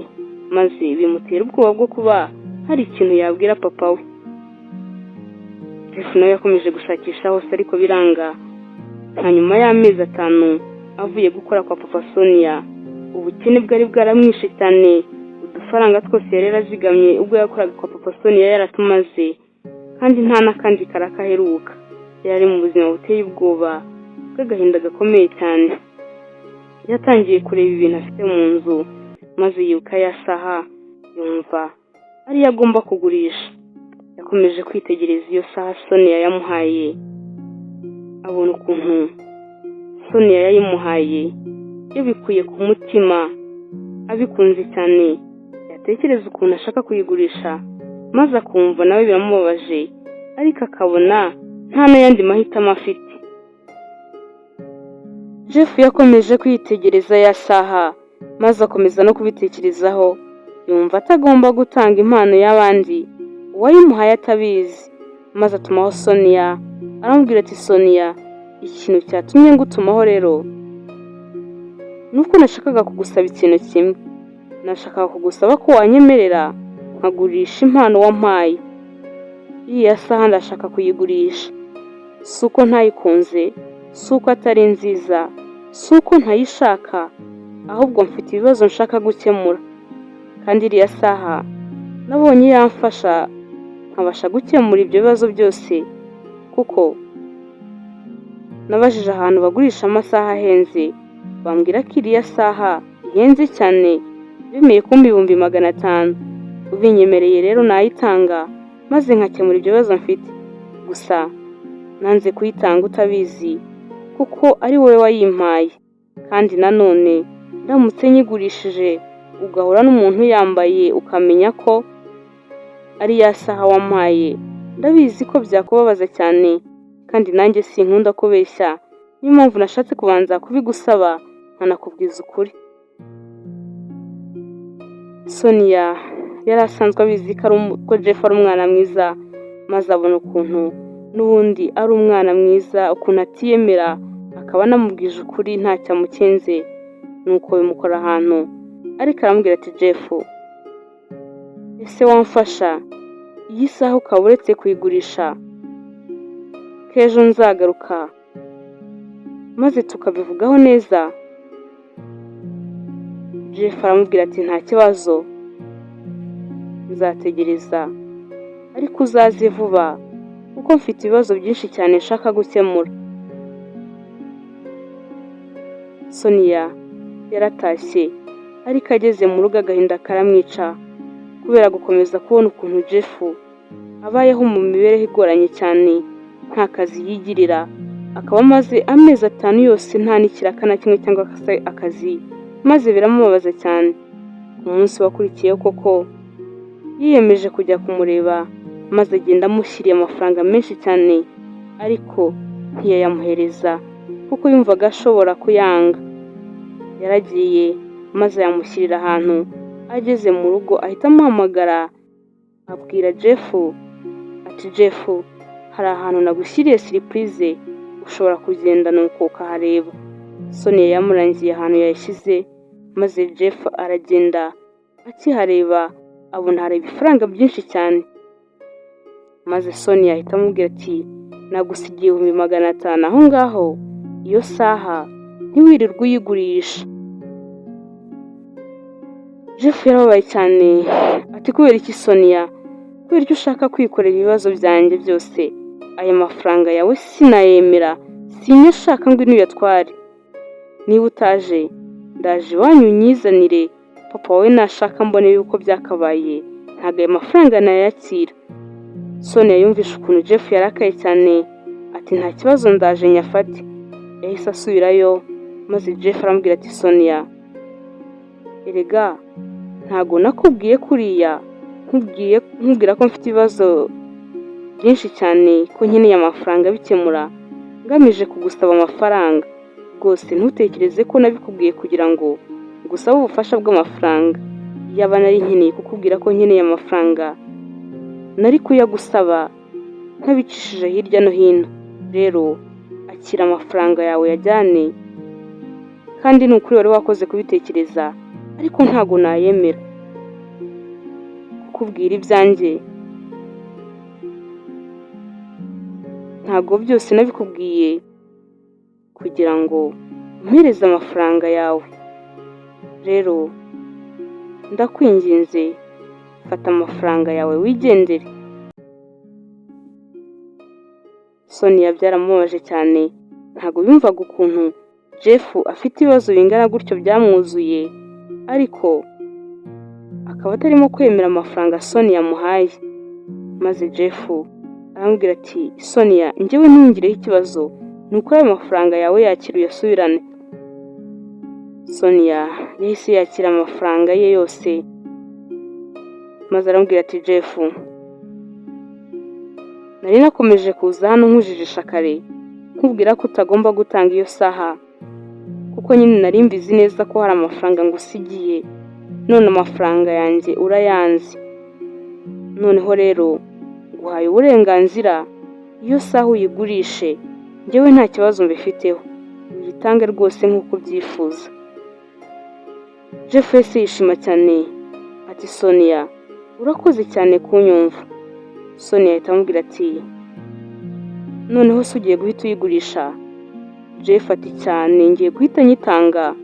maze bimutera ubwoba bwo kuba hari ikintu yabwira papa we. Jeff nawe yakomeje gushakisha hose ariko biranga. Hanyuma y'amezi 5 avuye gukora kwa papa Sonia, ubukene bwari bwaramwishe cyane, udufaranga twose yari yarazigamye ubwo yakoraga kwa papa Sonia yaratumaze kandi nta n'akandi karakaheruka. Yari mu buzima buteye ubwoba bw'agahinda gakomeye cyane. Yatangiye kureba ibintu afite mu nzu maze yibuka ya saha yumva ari agomba kugurisha. Yakomeje kwitegereza iyo saha Sonia yamuhaye, abona ukuntu Sonia yayimuhaye yabikuye ku mutima abikunze cyane. Yatekereza ukuntu ashaka kuyigurisha maze akumva nawe biramubabaje ariko akabona nta n'ayandi mahitamo afite. Jeff yakomeje kwitegereza ya saha maze akomeza no kubitekerezaho, yumva atagomba gutanga impano y'abandi uwayimuhaye atabizi, maze atumaho Sonia aramubwira ati Sonia, ikintu cyatumye ngutumaho rero nuko nashakaga kugusaba ikintu kimwe. Nashakaga kugusaba ko wanyemerera nkagurisha impano wampaye. Iya saha ndashaka kuyigurisha, suko ntayikunze, suko atari nziza, suko ntayishaka, ahubwo mfite ibibazo nshaka gukemura, kandi iriya saha nabonye yamfasha nkabasha gukemura ibyo bibazo byose, kuko nabajije ahantu bagurisha amasaha ahenze bambwira ko iriya saha ihenze cyane, bemeye kumpa 500. Ubinyemereye rero nayitanga maze nkakemura ibyo bibazo mfite, gusa nanze kuyitanga utabizi kuko ari wowe wayimpaye, kandi nanone ndamutse nyigurishije ugahura n'umuntu yambaye ukamenya ko ari ya saha wampaye, ndabizi ko byakubabaza cyane kandi nanjye sinkunda kubeshya, niyo mpamvu nashatse kubanza kubigusaba nkanakubwiza ukuri. Sonia yari asanzwe abizi ko Jeff ari umwana mwiza, maze abona ukuntu n'ubundi ari umwana mwiza, ukuntu atiyemera akaba anamubwije ukuri ntacyo amukenze, nuko bimukora ahantu. Ariko aramubwira ati Jeff, ese wamfasha iyi saha ukaba uretse kuyigurisha, k'ejo nzagaruka maze tukabivugaho neza? Jeff aramubwira ati nta kibazo, nzategereza ariko uzaze vuba kuko mfite ibibazo byinshi cyane nshaka gukemura. Sonia yaratashye ariko ageze mu rugo agahinda karamwica kubera gukomeza kubona ukuntu Jeff abayeho mu mibereho igoranye cyane, nta kazi yigirira, akaba amaze amezi 5 yose nta n'ikiraka na kimwe cyangwa akazi, maze biramubabaza cyane. Ku munsi wakurikiyeho koko yiyemeje kujya kumureba, maze agenda amushyiriye amafaranga menshi cyane, ariko ntiyayamuhereza kuko yumvaga ashobora kuyanga. Yaragiye maze yamushyirira ahantu, ageze mu rugo ahita amuhamagara abwira Jeff ati Jeff, hari ahantu nagushyiriye surprise ushobora kugenda nuko ukahareba. Sonia yamurangiye ahantu yayishyize, maze Jeff aragenda, akihareba abona hari ibifaranga byinshi cyane, maze Sonia ahita amubwira ati nagusigiye 500 aho ngaho, iyo saha ntiwirirwe uyigurisha. Jeff yarababaye cyane ati kubera iki Sonia, kubera icyo ushaka kwikorera ibibazo byanjye byose, aya mafaranga yawe sinayemera, sinyashaka ngo uyatware. Niba utaje ndaje iwanyu unyizanire, papa wawe nashaka mbone yuko byakabaye, ntabwo aya mafaranga nayakira. Sonia yumvishe ukuntu Jeff yarakaye cyane ati nta kibazo ndaje nyafate. Yahise asubirayo, maze Jeff aramubwira ati Sonia, erega ntago nakubwiye kuriya, nkubwira ko mfite ibibazo byinshi cyane ko nkeneye amafaranga bikemura, ngamije kugusaba amafaranga. Rwose ntutekereze ko nabikubwiye kugira ngo ngusabe ubufasha bw'amafaranga. Yaba nari nkeneye kukubwira ko nkeneye amafaranga, nari kuyagusaba ntabicishije hirya no hino. Rero akira amafaranga yawe yajyane, kandi ni ukuri wari wakoze kubitekereza, ariko ntago nayemera kukubwira ibyanjye. Ntago byose nabikubwiye kugira ngo umpereze amafaranga yawe. Rero ndakwinginze fata amafaranga yawe wigendere. Sonia byaramubabaje cyane, ntago yumvaga ukuntu Jeff afite ibibazo bingana gutyo byamwuzuye, ariko akaba atarimo kwemera amafaranga Sonia yamuhaye. Maze Jeff aramubwira ati Sonia, njyewe ntungireho ikibazo, nuko ayo mafaranga yawe yakira uyasubirane. Sonia yahise yakira amafaranga ye yose, maze aramubwira ati Jeff, nari nakomeje kuza hano nkujijisha kare nkubwira ko utagomba gutanga iyo saha, kuko nyine nari mbizi neza ko hari amafaranga ngusigiye, none amafaranga yanjye urayanze. Noneho rero nguhaye uburenganzira, iyo saha uyigurishe, njyewe nta kibazo mbifiteho, uyitange rwose nk'uko ubyifuza. Jeff wese yishima cyane ati Sonia, urakoze cyane kunyumva. Sonia ahita amubwira ati noneho se ugiye guhita uyigurisha? Jeff ati cyane, ngiye guhita nyitanga,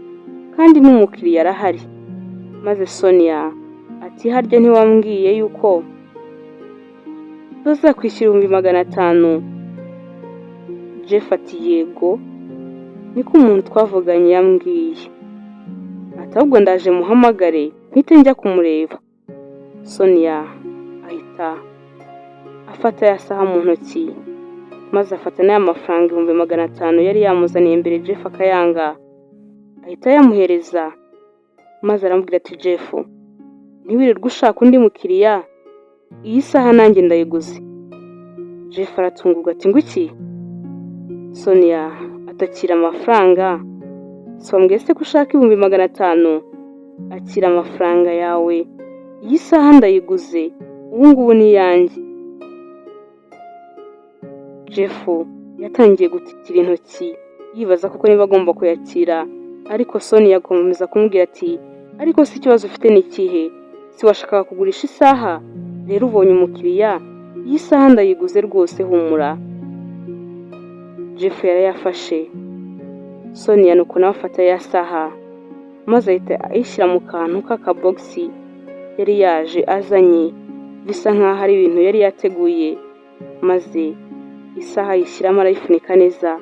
kandi n'umukiriya arahari. Maze Sonia ati harya ntiwambwiye yuko bazakwishyura 500? Jeff ati yego, niko umuntu twavuganye yambwiye. Ati ahubwo ndaje muhamagare mpite njya kumureba. Sonia ahita afata ya saha mu ntoki, maze afata n'aya mafaranga 500 yari yamuzaniye mbere Jeff akayanga, ahita yamuhereza, maze aramubwira ati Jeff, ntiwirirwe ushaka undi mukiriya, iyi saha nanjye ndayiguze. Jeff aratungurwa ati nguki? Sonia atakira amafaranga. Sombwe se ko ushaka 500? Akira amafaranga yawe, iyi saha ndayiguze, ubu ngubu ni yanjye. Jeff yatangiye gutitira intoki yibaza kuko niba agomba kuyakira, ariko Sonia akomeza kumubwira ati ariko si ikibazo ufite ni ikihe? Si washakaga kugurisha isaha? Rero ubonye umukiriya, iyi saha ndayiguze rwose, humura. Jeff yarayafashe. Sonia nuko nawe afata ya saha, maze ahita ayishyira mu kantu k'akabogisi yari yaje azanye, bisa nk'aho ari ibintu yari yateguye, maze isaha ayishyiramo arayifunika neza,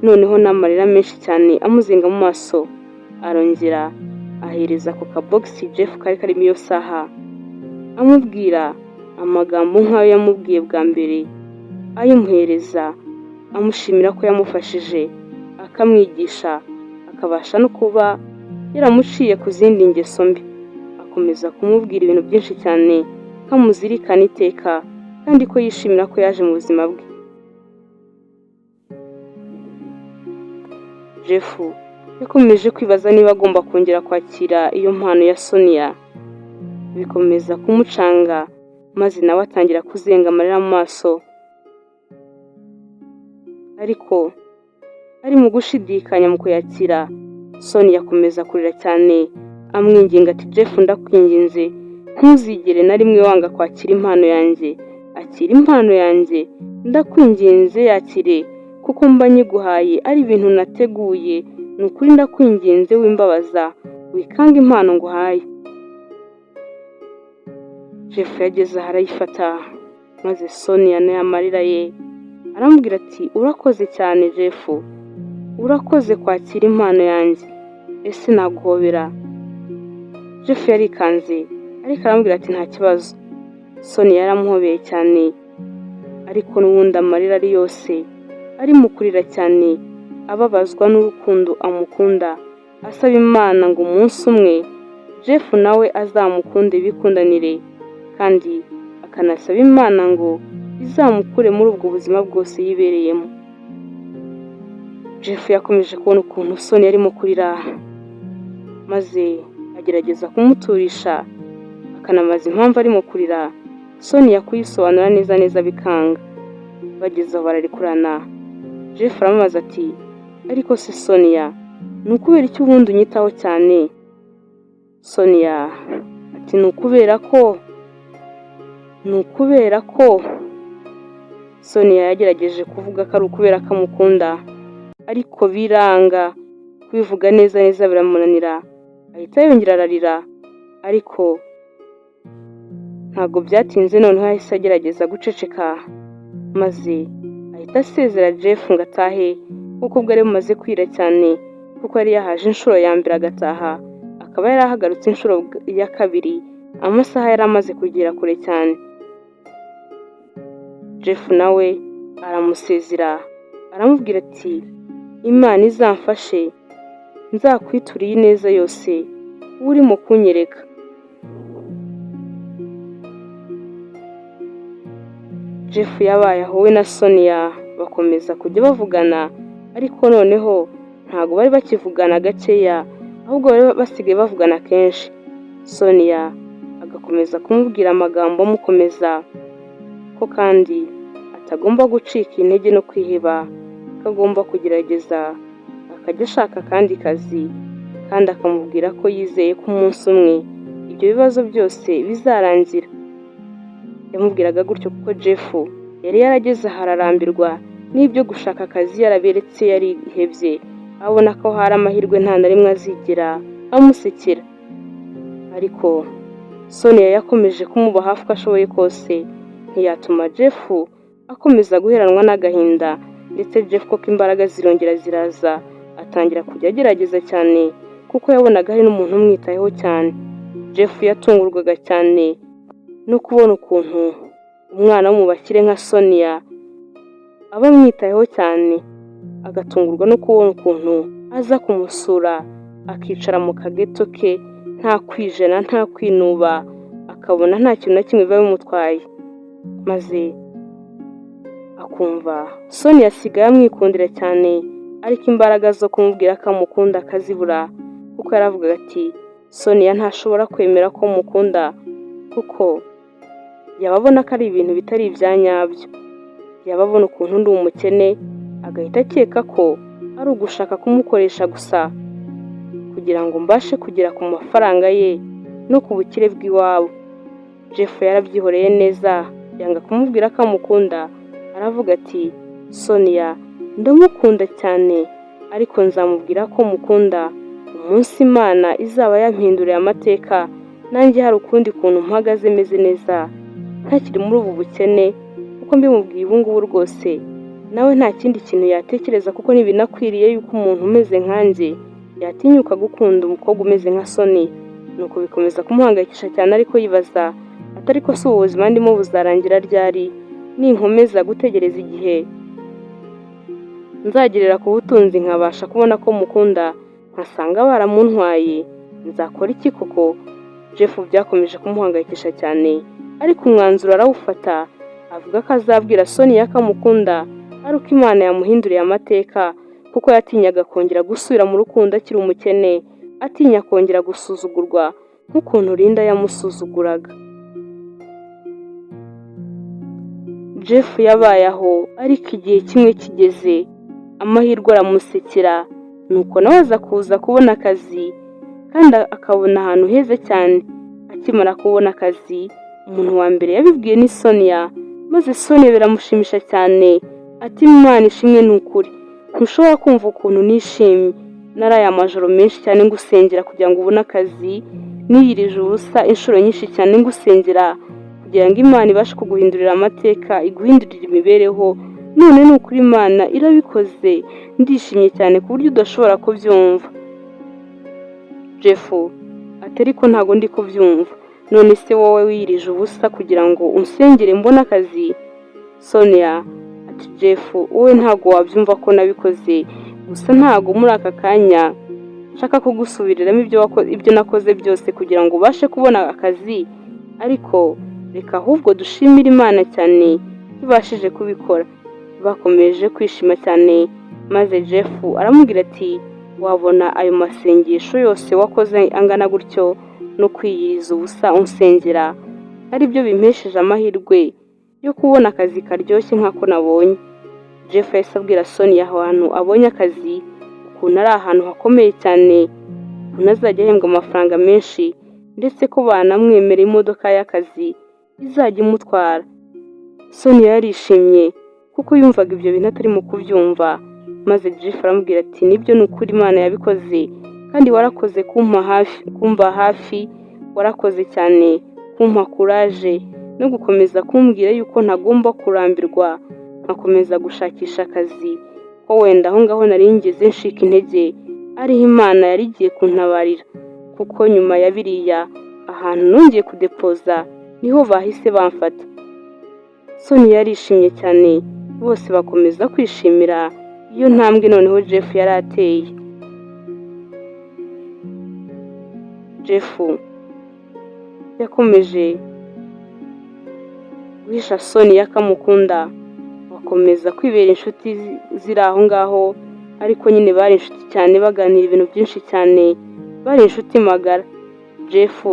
noneho n'amarira menshi cyane amuzenga mu maso. Arongera ahereza ako kabogisi Jeff kari karimo iyo saha, amubwira amagambo nk'ayo yamubwiye bwa mbere, ayimuhereza amushimira ko yamufashije, akamwigisha, akabasha no kuba yaramuciye ku zindi ngeso mbi. Akomeza kumubwira ibintu byinshi cyane kamuzirikana iteka kandi ko yishimira ko yaje mu buzima bwe. Jeff yakomeje kwibaza niba agomba kongera kwakira iyo mpano ya Sonia. Bikomeza kumucanga maze nawe atangira kuzenga amarira mu maso. Ariko ari mu gushidikanya mu kuyakira, Sonia akomeza kurira cyane amwinginga ati Jeff, ndakwinginze ntuzigere na rimwe wanga kwakira impano yanjye. Akira impano yanjye, ndakwinginze yakire, kuko mba nyiguhaye ari ibintu nateguye. Ni ukuri ndakwinginze wimbabaza, wikanga impano nguhaye. Jeff yageze aho arayifata, maze Sonia nayo amarira ye aramubwira ati urakoze cyane Jeff, urakoze kwakira impano yanjye, ese naguhobera? Jeff yarikanze ariko aramubwira ati nta kibazo. Sonia yaramuhobeye cyane, ariko n'ubundi amarira ari yose arimo kurira cyane, ababazwa n'urukundo amukunda, asaba Imana ngo umunsi umwe Jeff nawe azamukunde bikundanire, kandi akanasaba Imana ngo izamukure muri ubwo buzima bwose yibereyemo. Jeff yakomeje kubona ukuntu Sonia arimo kurira, maze agerageza kumuturisha, akanamaza impamvu arimo kurira. Sonia kuyisobanura neza bikanga. Bageze aho bararikurana. Jeff aramubaza ati ariko se Sonia, ni ukubera iki ubundi unyitaho cyane? Sonia ati ni ukubera ko Sonia yagerageje kuvuga ko ari ukubera ko amukunda, ariko biranga kubivuga neza biramunanira. Ahita yongera ararira, ariko ntabwo byatinze. Noneho yahise agerageza guceceka, maze ahita asezera Jeff ngo atahe, kuko bwari bumaze kwira cyane, kuko yari yahaje inshuro ya mbere agataha, akaba yari ahagarutse inshuro ya kabiri, amasaha yari amaze kugera kure cyane. Jeff nawe aramusezera, aramubwira ati Imana izamfashe nzakwitura iyi neza yose urimo kunyereka. Jeff yabaye aho we na Sonia bakomeza kujya bavugana, ariko noneho ntabwo bari bakivugana gakeya, ahubwo bari basigaye bavugana kenshi. Sonia agakomeza kumubwira amagambo amukomeza ko kandi atagomba gucika intege no kwiheba, ko agomba kugerageza akajya ashaka akandi kazi, kandi akamubwira ko yizeye ko umunsi umwe ibyo bibazo byose bizarangira. Yamubwiraga gutyo kuko Jeff yari yarageze aho ararambirwa n'ibyo gushaka akazi, yaraberetse yarihebye, abona ko hari amahirwe nta na rimwe azigera amusekera. Ariko Sonia yakomeje kumuba hafi uko ashoboye kose, ntiyatuma Jeff akomeza guheranwa n'agahinda, ndetse Jeff koko imbaraga zirongera ziraza, atangira kujya agerageza cyane, kuko yabonaga hari n'umuntu umwitayeho cyane. Jeff yatungurwaga cyane no kubona ukuntu umwana wo mu bakire nka Sonia aba amwitayeho cyane, agatungurwa no kubona ukuntu aza kumusura, akicara mu kageto ke nta kwijena nta kwinuba, akabona nta kintu na kimwe biba bimutwaye, maze akumva Sonia asigaye amwikundira cyane, ariko imbaraga zo kumubwira ko amukunda akazibura, kuko yaravugaga ati Sonia ntashobora kwemera ko mukunda, kuko yaba abona ko ari ibintu bitari ibya nyabyo. Yaba abona ukuntu ndi umukene, agahita akeka ko ari ugushaka kumukoresha gusa kugira ngo mbashe kugera ku mafaranga ye no ku bukire bw'iwabo. Jeff yarabyihoreye neza, yanga kumubwira ko amukunda. Aravuga ati Sonia, ndamukunda cyane, ariko nzamubwira ko mukunda umunsi Imana izaba yampinduriye amateka, nanjye hari ukundi kuntu mpagaze meze neza, ntakiri muri ubu bukene, kuko mbimubwiye ubu ngubu rwose nawe nta kindi kintu yatekereza kuko ntibinakwiriye yuko umuntu umeze nkanjye yatinyuka gukunda umukobwa umeze nka Sonia. Nuko bikomeza kumuhangayikisha cyane ariko yibaza ati ariko si ubu buzima ndimo buzarangira ryari ninkomeza gutegereza igihe nzagerera ku butunzi nkabasha kubona ko mukunda nkasanga baramuntwaye nzakora iki koko? Jeff byakomeje kumuhangayikisha cyane ariko umwanzuro arawufata avuga ko azabwira Sonia ko amukunda ari uko Imana yamuhinduriye amateka kuko yatinyaga kongera gusubira mu rukundo akiri umukene, atinya kongera gusuzugurwa nk'ukuntu Linda yamusuzuguraga. Jeff yabaye aho ariko igihe kimwe kigeze amahirwe aramusekera nuko nawe aza kuza kubona akazi kandi akabona ahantu heza cyane. Akimara kubona akazi umuntu wa mbere yabibwiye ni Sonia, maze Sonia biramushimisha cyane ati Imana ishimwe ni ukuri ntushobora kumva ukuntu nishimye, naraye amajoro menshi cyane ngusengera kugira ngo ubone akazi, niyirije ubusa inshuro nyinshi cyane ngusengera kugira ngo Imana ibashe kuguhindurira amateka iguhindurire imibereho, none ni ukuri Imana irabikoze ndishimye cyane ku buryo udashobora kubyumva. Jeff ati ariko ntago ndi kubyumva, none se wowe wiyirije ubusa kugira ngo unsengere mbone akazi? Sonia ati Jeff wowe ntago wabyumva ko nabikoze, gusa ntago muri aka kanya nshaka kugusubiriramo ibyo nakoze byose kugira ngo ubashe kubona akazi, ariko reka ahubwo dushimire Imana cyane ibashije kubikora. Bakomeje kwishima cyane maze Jeff aramubwira ati wabona ayo masengesho yose wakoze angana gutyo no kwiyiriza ubusa unsengera ari byo bimpesheje amahirwe yo kubona akazi karyoshye nk'ako nabonye. Jeff yahise abwira Sonia ahantu abonye akazi ukuntu ari ahantu hakomeye cyane, ukuntu azajya ahembwa amafaranga menshi ndetse ko banamwemera imodoka y'akazi izajya imutwara. Sonia yarishimye kuko yumvaga ibyo bintu atarimo kubyumva, maze Jeff aramubwira ati nibyo ni ukuri Imana yabikoze kandi warakoze kumba hafi, warakoze cyane kumpa kuraje no gukomeza kumbwira yuko ntagomba kurambirwa nkakomeza gushakisha akazi, ko wenda aho ngaho nari ngeze nshika intege ariho Imana yari igiye kuntabarira, kuko nyuma ya biriya ahantu nongeye kudepoza niho bahise bamfata. Sonia yarishimye cyane bose bakomeza kwishimira iyo ntambwe noneho Jeff yari ateye. Jeff yakomeje guhisha Sonia ko amukunda, bakomeza kwibera inshuti ziri aho ngaho, ariko nyine bari inshuti cyane baganira ibintu byinshi cyane, bari inshuti magara. Jeff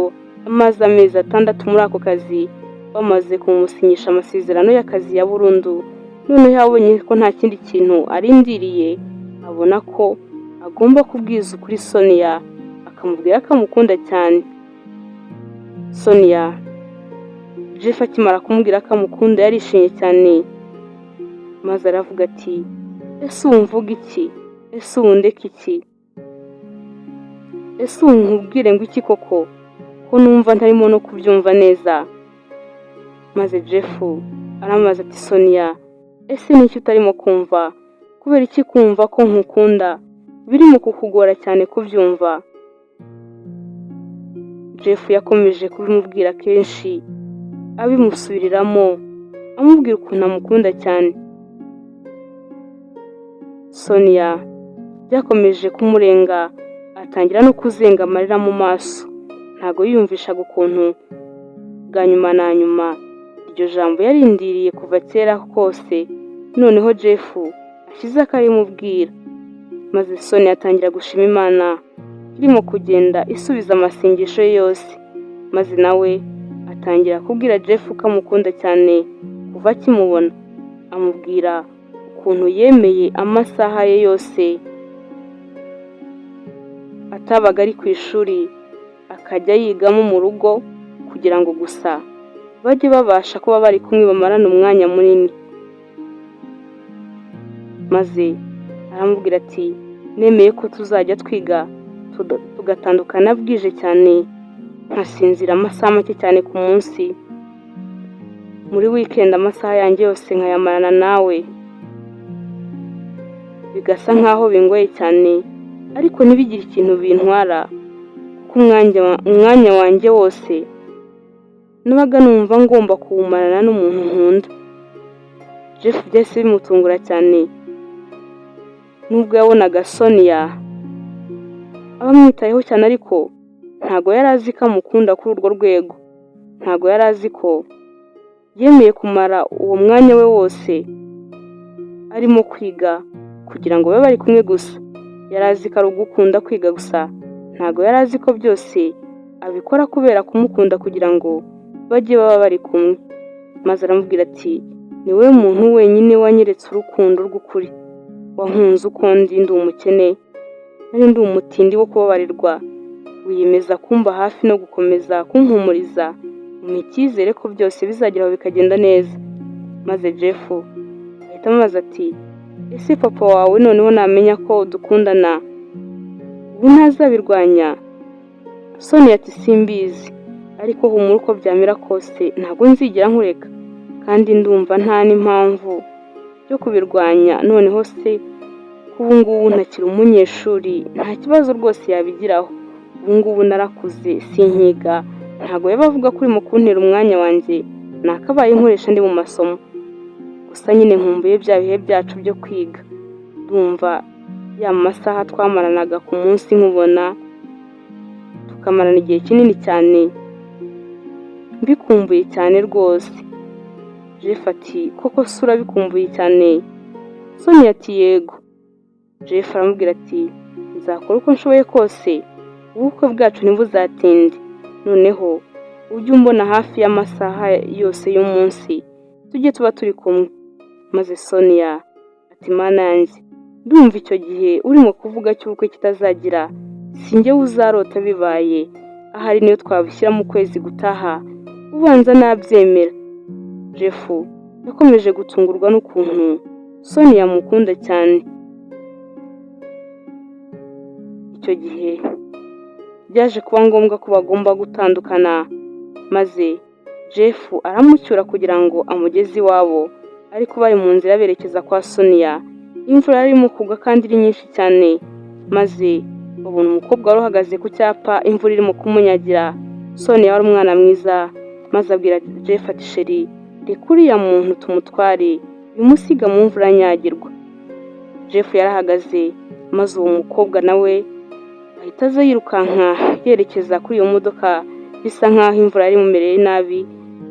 amaze amezi 6 muri ako kazi bamaze kumusinyisha amasezerano y'akazi ya burundu, noneho yabonye ko nta kindi kintu arindiriye, abona ko agomba kubwiza ukuri Sonia akamubwira ko amukunda cyane. Sonia Jeff akimara kumubwira ko amukunda yarishimye cyane, maze aravuga ati ese wumvuga iki? Ese wundeka iki? Ese unkubwire ngo iki koko ko numva ntarimo no kubyumva neza? Maze Jeff aramaze ati Sonia ese niki utarimo kumva? Kubera iki kumva ko nkukunda birimo kukugora cyane kubyumva? Jeff yakomeje kubimubwira kenshi abimusubiriramo amubwira ukuntu amukunda cyane. Sonia byakomeje kumurenga atangira no kuzenga amarira mu maso, ntago yiyumvishaga ukuntu bwa nyuma na nyuma iryo jambo yarindiriye kuva kera kose noneho Jeff ashyize akarimubwira. Maze Sonia atangira gushima Imana irimo kugenda isubiza amasengesho ye yose, maze nawe atangira kubwira Jeff ko amukunda cyane kuva akimubona, amubwira ukuntu yemeye amasaha ye yose atabaga ari ku ishuri akajya yigamo mu rugo kugira ngo gusa bajye babasha kuba bari kumwe bamarana umwanya munini. Maze aramubwira ati nemeye ko tuzajya twiga tugatandukana bwije cyane, nkasinzira amasaha make cyane ku munsi, muri weekend amasaha yanjye yose nkayamarana nawe. bigasa nkaho bingoye cyane ariko ntibigire ikintu bintwara kuko umwanya wanjye wose nabaga numva ngomba kuwumarana n'umuntu nkunda. Jeff byahise bimutungura cyane nubwo yabonaga Sonia aba amwitayeho cyane ariko ntago yari azi ko amukunda kuri urwo rwego. Ntago yari azi ko yemeye kumara uwo mwanya we wose arimo kwiga kugira ngo babe bari kumwe gusa. Yari azi ko ari ugukunda kwiga gusa, ntago yari azi ko byose abikora kubera kumukunda kugira ngo bajye baba bari kumwe. Maze aramubwira ati ni wowe muntu wenyine wanyeretse urukundo rw'ukuri, wankunze uko ndi umukene nari ndi umutindi wo kubabarirwa, wiyemeza kumba hafi no gukomeza kumpumuriza mu icyizere ko byose bizageraho bikagenda neza. Maze Jeff ahita amubaza ati ese papa wawe noneho namenya ko dukundana ubu ntazabirwanya? Sonia ati simbizi ariko humura uko byamera kose ntabwo nzigera nkureka kandi ndumva nta n'impamvu yo kubirwanya. Noneho se ubu ngubu ntakiri umunyeshuri nta kibazo rwose yabigiraho. Ubu ngubu narakuze sinkiga, ntabwo yaba avuga ko urimo kuntera umwanya wanjye nakabaye nkoresha ndi mu masomo. Gusa nyine nkumbuye bya bihe byacu byo kwiga, ndumva ya masaha twamaranaga ku munsi nkubona tukamarana igihe kinini cyane, mbikumbuye cyane rwose. Jeff ati koko se urabikumbuye cyane? Sonia ati yego. Jeff aramubwira ati nzakora uko nshoboye kose ubukwe bwacu ntibuzatinde, noneho ujye umbona hafi y'amasaha yose y'umunsi tujye tuba turi kumwe. Maze Sonia ati mana yanjye ndumva icyo gihe urimo kuvuga cy'ubukwe kitazagira sinjye uzarota bibaye, ahari niyo twabishyira mu kwezi gutaha ubanza nabyemera. Jeff yakomeje gutungurwa n'ukuntu Sonia amukunda cyane. Icyo gihe byaje kuba ngombwa ko bagomba gutandukana, maze Jeff aramucyura kugira ngo amugeze iwabo, ariko bari mu nzira berekeza kwa Sonia imvura yarimo kugwa kandi ari nyinshi cyane. Maze babona umukobwa wari uhagaze ku cyapa imvura irimo kumunyagira. Sonia wari umwana mwiza maze abwira Jeff ati sheri reka uriya muntu tumutware bimusiga mu mvura anyagirwa. Jeff yarahagaze maze uwo mukobwa nawe ahita aza yirukanka yerekeza kuri iyo modoka bisa nkaho imvura yari imumereye nabi.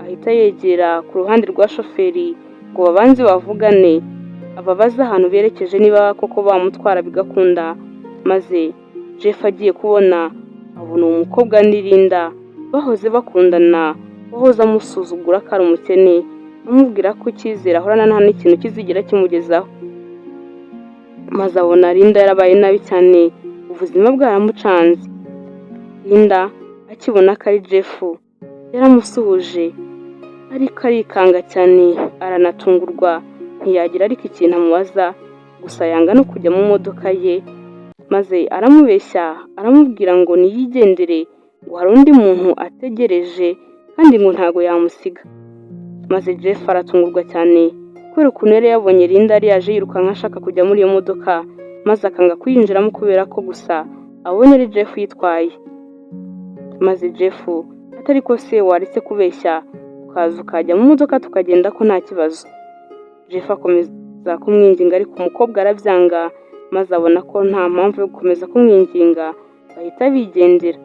Ahita yegera ku ruhande rwa shoferi ngo babanze bavugane ababaza ahantu berekeje niba koko bamutwara bigakunda. Maze Jeff agiye kubona abona uwo mukobwa n'Irinda bahoze bakundana, wahoze amusuzugura ko ari umukene, amubwira ko icyizere ahorana nta n'ikintu kizigera kimugezaho. Maze abona Linda yarabaye nabi cyane, ubuzima bwaramucanze. Linda akibona ko ari Jeff yaramusuhuje ariko arikanga cyane aranatungurwa, ntiyagira ariko ikintu amubaza, gusa yanga no kujya mu modoka ye. Maze aramubeshya aramubwira ngo niyigendere ngo hari undi muntu ategereje kandi ngo ntago yamusiga. Maze Jeff aratungurwa cyane kubera ukuntu yari yabonye Linda yari yaje yirukanka ashaka kujya muri iyo modoka, maze akanga kuyinjiramo kubera ko gusa abonye ari Jeff yitwaye. Maze Jeff atari ko se waretse kubeshya ukaza ukajya mu modoka tukagenda ko nta kibazo. Jeff akomeza kumwinginga ariko umukobwa arabyanga, maze abona ko nta mpamvu yo gukomeza kumwinginga bahita bigendera.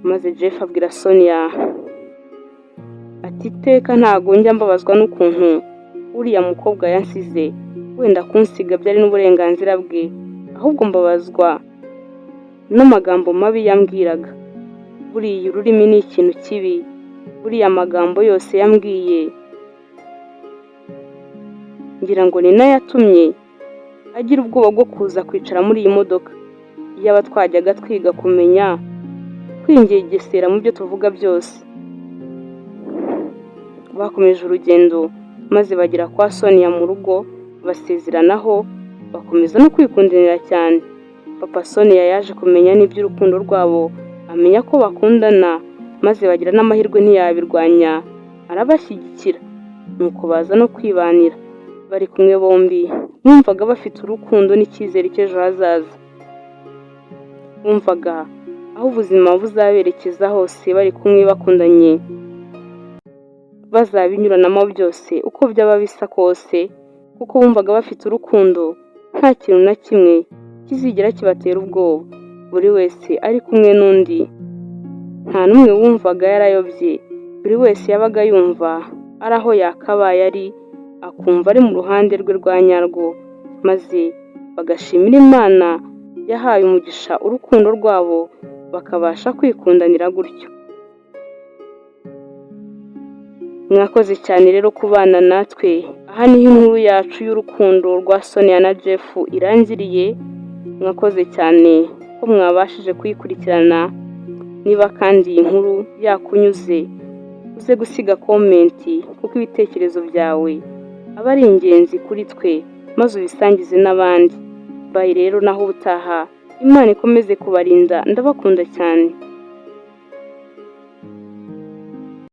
Maze Jeff abwira Sonia ati iteka ntago njya mbabazwa n'ukuntu uriya mukobwa yansize, wenda kunsiga byari n'uburenganzira bwe, ahubwo mbabazwa n'amagambo mabi yambwiraga. Buriya ururimi ni ikintu kibi, buriya amagambo yose yambwiye ngira ngo ni nayo yatumye agira ubwoba bwo kuza kwicara muri iyi modoka. Iyaba twajyaga twiga kumenya kwingegesera mu byo tuvuga byose. Bakomeje urugendo maze bagera kwa Sonia mu rugo basezeranaho, bakomeza no kwikundanira cyane. Papa Sonia yaje kumenya n'iby'urukundo rwabo, amenya ko bakundana, maze bagira n'amahirwe ntiyabirwanya, arabashyigikira nuko baza no kwibanira bari kumwe bombi bumvaga bafite urukundo n'icyizere cy'ejo hazaza. Bumvaga aho ubuzima buzaberekeza hose bari kumwe bakundanye, bazabinyuranamo byose uko byaba bisa kose, kuko bumvaga bafite urukundo nta kintu na kimwe kizigera kibatera ubwoba. Buri wese ari kumwe n'undi, nta n'umwe wumvaga yarayobye. Buri wese yabaga yumva ari aho yakabaye ari, akumva ari mu ruhande rwe rwa nyarwo, maze bagashimira Imana yahaye umugisha urukundo rwabo, bakabasha kwikundanira gutyo. Mwakoze cyane rero kubana natwe. Aha niho inkuru yacu y'urukundo rwa Sonia na Jeff irangiriye. Mwakoze cyane ko mwabashije kuyikurikirana. Niba kandi iyi nkuru yakunyuze, uze gusiga komenti, kuko ibitekerezo byawe aba ari ingenzi kuri twe, maze ubisangize n'abandi. Bayi rero naho ubutaha, Imana ikomeze kubarinda. Ndabakunda cyane.